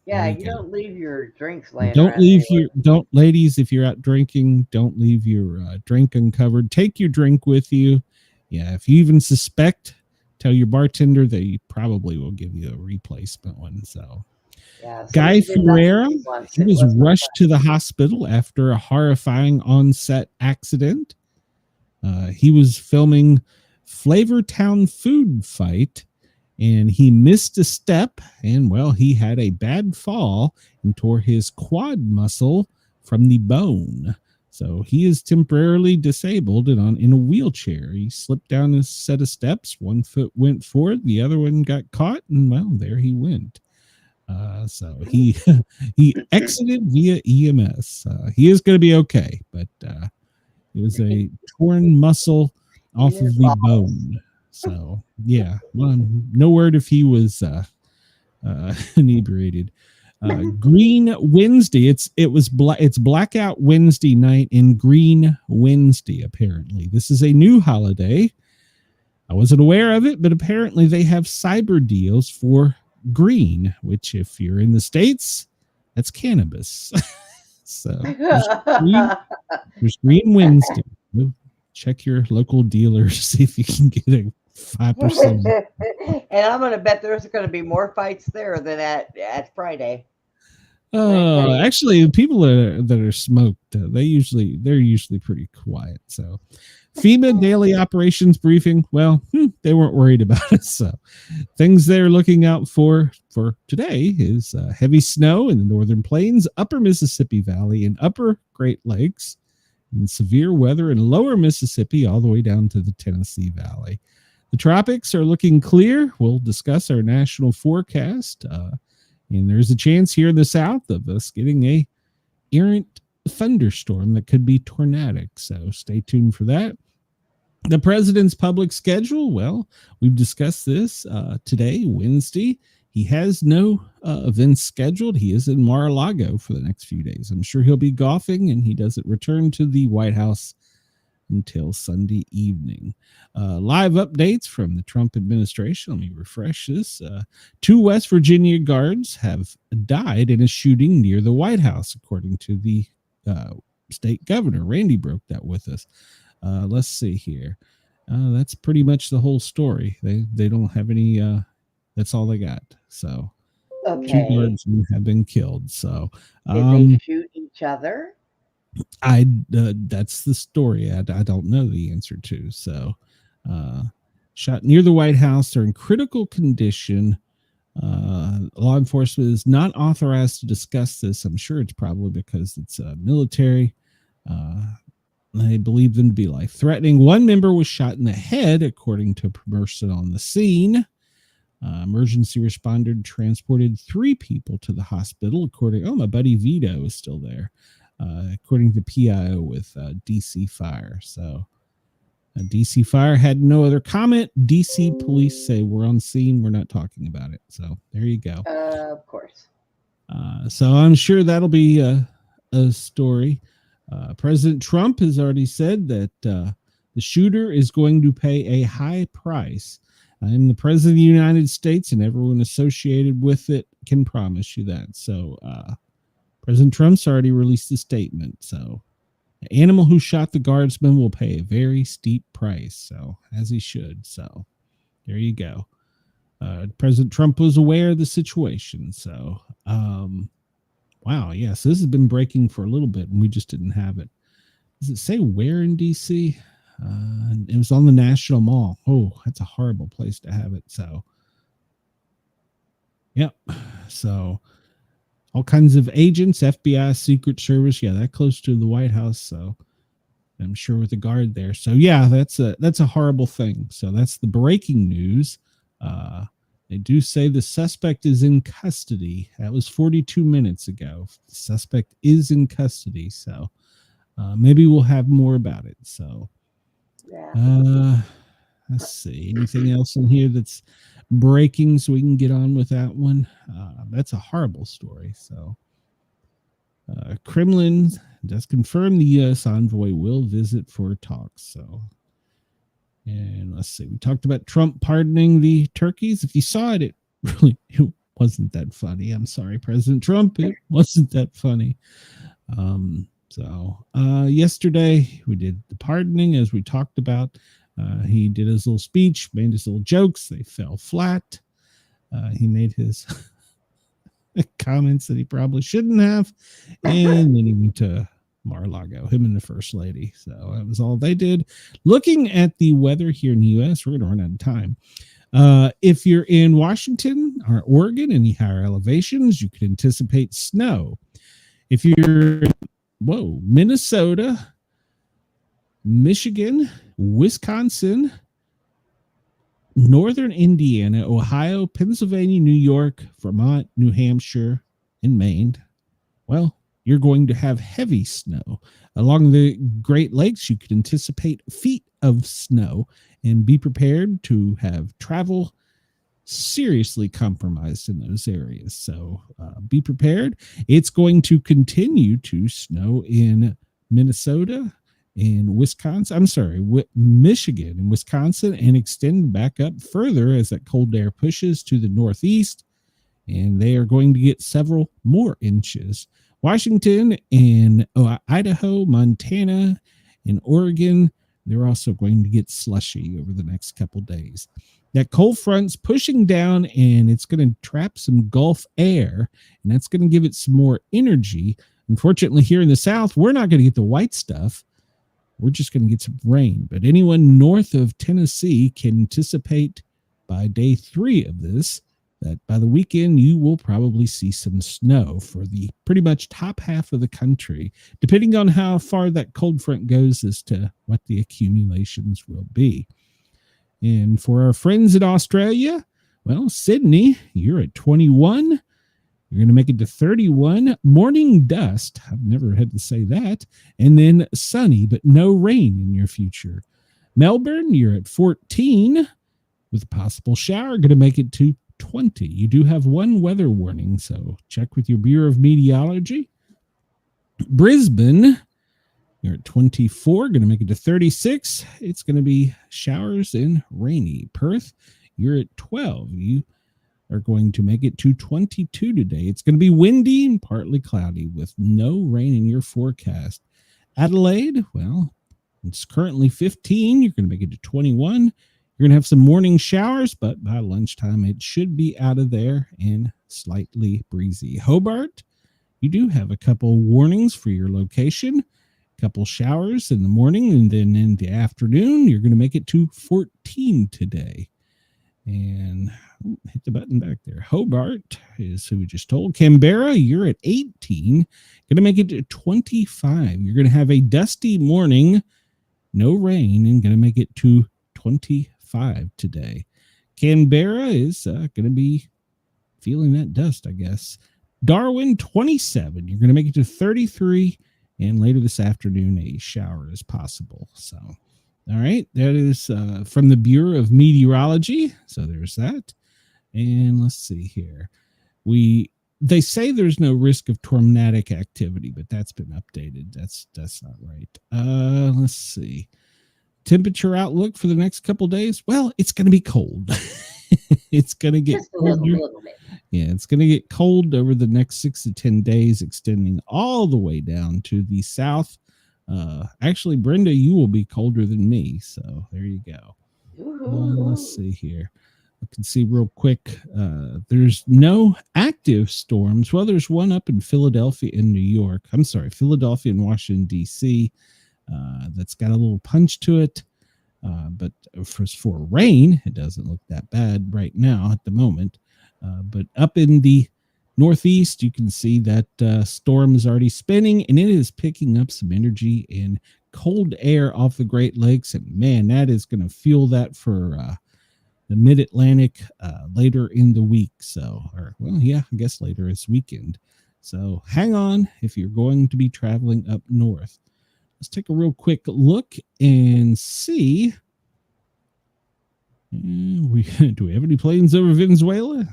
yeah, you don't leave your drinks laying
Don't
around
leave
anywhere.
ladies, if you're out drinking, don't leave your drink uncovered. Take your drink with you. Yeah, if you even suspect, tell your bartender. They probably will give you a replacement one. So.
Yeah,
Guy Ferrera, he was rushed to the hospital after a horrifying on-set accident. He was filming Flavortown Food Fight, and he missed a step, and, well, he had a bad fall and tore his quad muscle from the bone. So he is temporarily disabled and in a wheelchair. He slipped down a set of steps. One foot went forward, the other one got caught, and, well, there he went. So he exited via EMS. He is going to be okay, but it was a torn muscle off of the bone. So yeah, well, no word if he was inebriated. Green Wednesday. It's Blackout Wednesday night and Green Wednesday. Apparently, this is a new holiday. I wasn't aware of it, but apparently they have cyber deals for green, which, if you're in the States, that's cannabis. So there's Green Wednesday. Check your local dealers, see if you can get a 5%.
And I'm going to bet there's going to be more fights there than at Friday.
Actually, people that are smoked, they're usually pretty quiet. So FEMA daily operations briefing. Well, they weren't worried about it. So things they're looking out for today is heavy snow in the northern plains, upper Mississippi Valley, and upper Great Lakes, and severe weather in lower Mississippi all the way down to the Tennessee Valley. The tropics are looking clear. We'll discuss our national forecast. And there's a chance here in the south of us getting a errant thunderstorm that could be tornadic. So stay tuned for that. The president's public schedule. Well, we've discussed this today, Wednesday. He has no events scheduled. He is in Mar-a-Lago for the next few days. I'm sure he'll be golfing, and he doesn't return to the White House until Sunday evening. Live updates from the Trump administration. Let me refresh this. 2 West Virginia guards have died in a shooting near the White House, according to the state governor. Randy broke that with us. Let's see here. That's pretty much the whole story. They don't have any. That's all they got. So
Okay.
2 guardsmen have been killed. So
Did they shoot each other?
That's the story. I don't know the answer to. So shot near the White House. They're in critical condition. Law enforcement is not authorized to discuss this. I'm sure it's probably because it's military. They believe them to be life-threatening. One member was shot in the head, according to a person on the scene. Emergency responder transported 3 people to the hospital. My buddy Vito is still there. According to PIO with DC Fire. So DC Fire had no other comment. DC police say we're on scene. We're not talking about it. So there you go.
Of course.
So I'm sure that'll be a story. President Trump has already said that the shooter is going to pay a high price. I'm the president of the United States, and everyone associated with it can promise you that. So President Trump's already released a statement. So, The animal who shot the guardsman will pay a very steep price. So, as he should. So, there you go. President Trump was aware of the situation. So, wow. Yes, this has been breaking for a little bit, and we just didn't have it. Does it say where in D.C.? It was on the National Mall. Oh, that's a horrible place to have it. So, yep. So, all kinds of agents, FBI, Secret Service. Yeah, that close to the White House. So, I'm sure with the guard there. So, yeah, that's a horrible thing. So, that's the breaking news. They do say the suspect is in custody. That was 42 minutes ago. The suspect is in custody. So, maybe we'll have more about it. So,
Yeah.
let's see. Anything else in here that's breaking so we can get on with that one? That's a horrible story. So, Kremlin does confirm the U.S. envoy will visit for talks. So, and let's see. We talked about Trump pardoning the turkeys. If you saw it, it wasn't that funny. I'm sorry, President Trump. It wasn't that funny. So yesterday we did the pardoning, as we talked about. He did his little speech, made his little jokes. They fell flat. He made his comments that he probably shouldn't have. And then he went to Mar-a-Lago, him and the First Lady. So that was all they did. Looking at the weather here in the U.S., we're going to run out of time. If you're in Washington or Oregon, any higher elevations, you could anticipate snow. If you're Minnesota, Michigan, Wisconsin, Northern Indiana, Ohio, Pennsylvania, New York, Vermont, New Hampshire, and Maine, well, you're going to have heavy snow. Along the Great Lakes, you could anticipate feet of snow and be prepared to have travel seriously compromised in those areas. So be prepared. It's going to continue to snow in Minnesota and Wisconsin. I'm sorry, Michigan and Wisconsin, and extend back up further as that cold air pushes to the northeast. And they are going to get several more inches. Washington and Idaho, Montana, and Oregon, they're also going to get slushy over the next couple days. That cold front's pushing down, and it's going to trap some Gulf air, and that's going to give it some more energy. Unfortunately, here in the South, we're not going to get the white stuff. We're just going to get some rain. But anyone north of Tennessee can anticipate by day 3 of this that by the weekend, you will probably see some snow for the pretty much top half of the country, depending on how far that cold front goes as to what the accumulations will be. And for our friends in Australia, well, Sydney, you're at 21. You're going to make it to 31. Morning dust. I've never had to say that. And then sunny, but no rain in your future. Melbourne, you're at 14 with a possible shower. Going to make it to 20. You do have one weather warning, so check with your Bureau of Meteorology. Brisbane, you're at 24, going to make it to 36. It's going to be showers and rainy. Perth, you're at 12. You are going to make it to 22 today. It's going to be windy and partly cloudy with no rain in your forecast. Adelaide, well, it's currently 15. You're going to make it to 21. You're going to have some morning showers, but by lunchtime, it should be out of there and slightly breezy. Hobart, you do have a couple warnings for your location. A couple showers in the morning, and then in the afternoon, you're going to make it to 14 today. And hit the button back there. Hobart is who we just told. Canberra, you're at 18. Going to make it to 25. You're going to have a dusty morning, no rain, and going to make it to 25 today. Canberra is going to be feeling that dust, I guess. Darwin, 27. You're going to make it to 33. And later this afternoon, a shower is possible. So, all right, that is from the Bureau of Meteorology. So there's that. And let's see here. They say there's no risk of tornadic activity, but that's been updated. That's not right. Let's see. Temperature outlook for the next couple days. Well, it's going to be cold. It's going to get
just a little bit.
Yeah, it's going to get cold over the next 6 to 10 days, extending all the way down to the south Actually, Brenda, you will be colder than me. So there you go.
Woohoo.
Let's see here. I can see real quick. There's no active storms. Well, there's one up in Philadelphia and New York. I'm sorry, Philadelphia and Washington, D.C. That's got a little punch to it. But for rain, it doesn't look that bad right now at the moment. But up in the Northeast, you can see that storm is already spinning, and it is picking up some energy and cold air off the Great Lakes. And man, that is going to fuel that for the Mid-Atlantic later in the week. I guess later this weekend. So hang on if you're going to be traveling up north. Let's take a real quick look and see. Do we have any planes over Venezuela?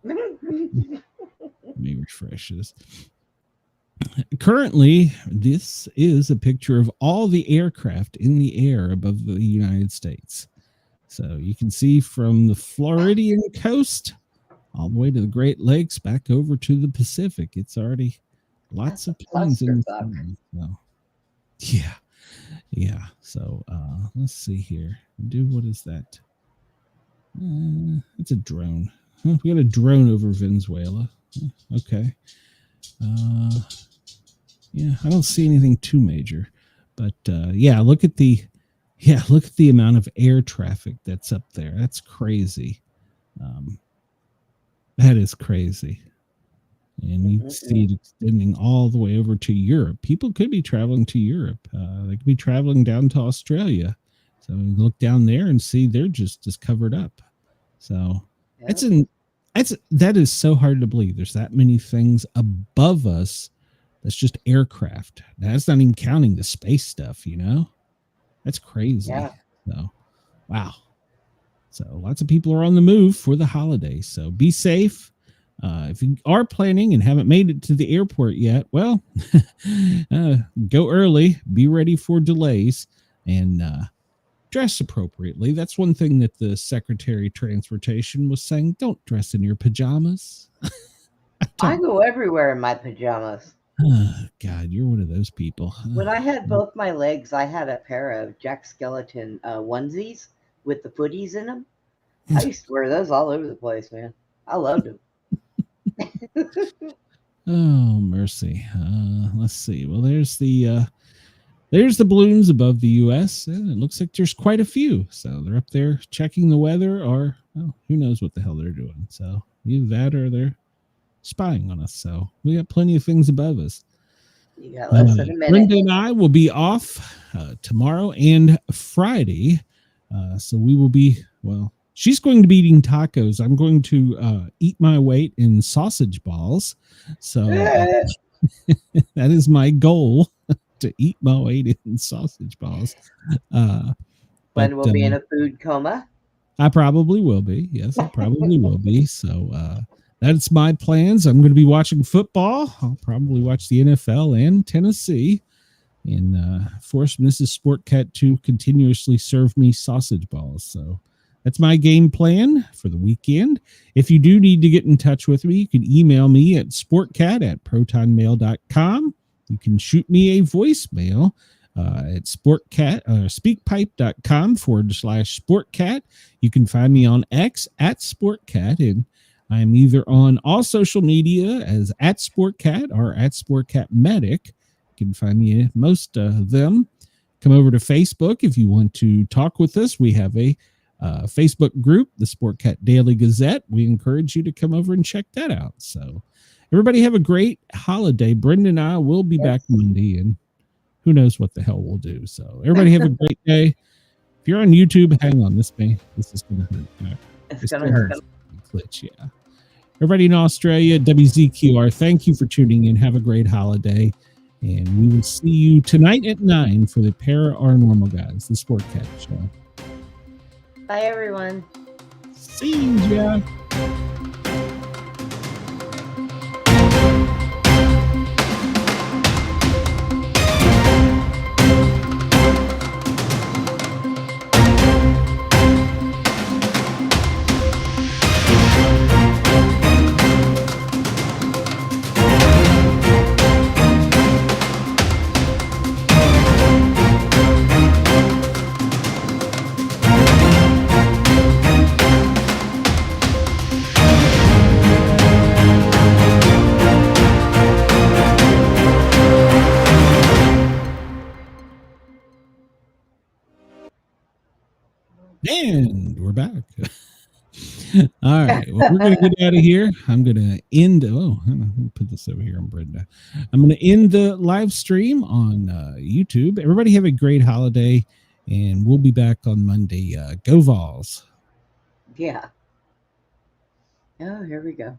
Let me refresh this. Currently, this is a picture of all the aircraft in the air above the United States. So you can see from the Floridian coast all the way to the Great Lakes back over to the Pacific. It's already lots of planes in the sky. So, yeah. So let's see here. What is that? It's a drone. We got a drone over Venezuela. Okay. I don't see anything too major, but look at the amount of air traffic that's up there. That's crazy. That is crazy. And you see it extending all the way over to Europe. People could be traveling to Europe. They could be traveling down to Australia. So you look down there and see they're just as covered up. So that is so hard to believe. There's that many things above us that's just aircraft. That's not even counting the space stuff, That's crazy.
Yeah.
So, wow. So lots of people are on the move for the holidays. So be safe. If you are planning and haven't made it to the airport yet, well, go early, be ready for delays, and dress appropriately. That's one thing that the Secretary of Transportation was saying. Don't dress in your pajamas.
I go everywhere in my pajamas.
Oh, God, you're one of those people.
When I had both my legs, I had a pair of Jack Skellington onesies with the footies in them. I used to wear those all over the place, man. I loved them.
Oh, mercy. Let's see. Well, there's the balloons above the U.S. and it looks like there's quite a few. So they're up there checking the weather, or who knows what the hell they're doing. So either that or they're spying on us. So we got plenty of things above us.
You got less than a minute.
Brenda and I will be off tomorrow and Friday. So we will be, she's going to be eating tacos. I'm going to eat my weight in sausage balls. So that is my goal, to eat my weight in sausage balls.
When we'll be in a food coma.
I probably will be. Yes, I probably will be. So that's my plans. I'm going to be watching football. I'll probably watch the NFL and Tennessee, and force Mrs. Sportcat to continuously serve me sausage balls. So that's my game plan for the weekend. If you do need to get in touch with me, you can email me at sportcat@protonmail.com. You can shoot me a voicemail at speakpipe.com/sportcat. You can find me on X at Sportcat, and I'm either on all social media as at Sportcat or at SportcatMedic. You can find me at most of them. Come over to Facebook if you want to talk with us. We have a Facebook group, the Sportcat Daily Gazette. We encourage you to come over and check that out. So everybody have a great holiday. Brenda and I will be back Monday, and who knows what the hell we'll do. So everybody have a great day. If you're on YouTube, hang on. This is going to hurt.
It's going to hurt.
Glitch, yeah. Everybody in Australia, WZQR, thank you for tuning in. Have a great holiday. And we will see you tonight at 9 for the Paranormal Guys, the Sportcat Show.
Bye, everyone.
See ya. And we're back. All right. Well, we're going to get out of here. I'm going to end. Oh, hang on, let me put this over here on Brenda. I'm going to end the live stream on YouTube. Everybody have a great holiday, and we'll be back on Monday. Go Vols.
Yeah. Oh, here we go.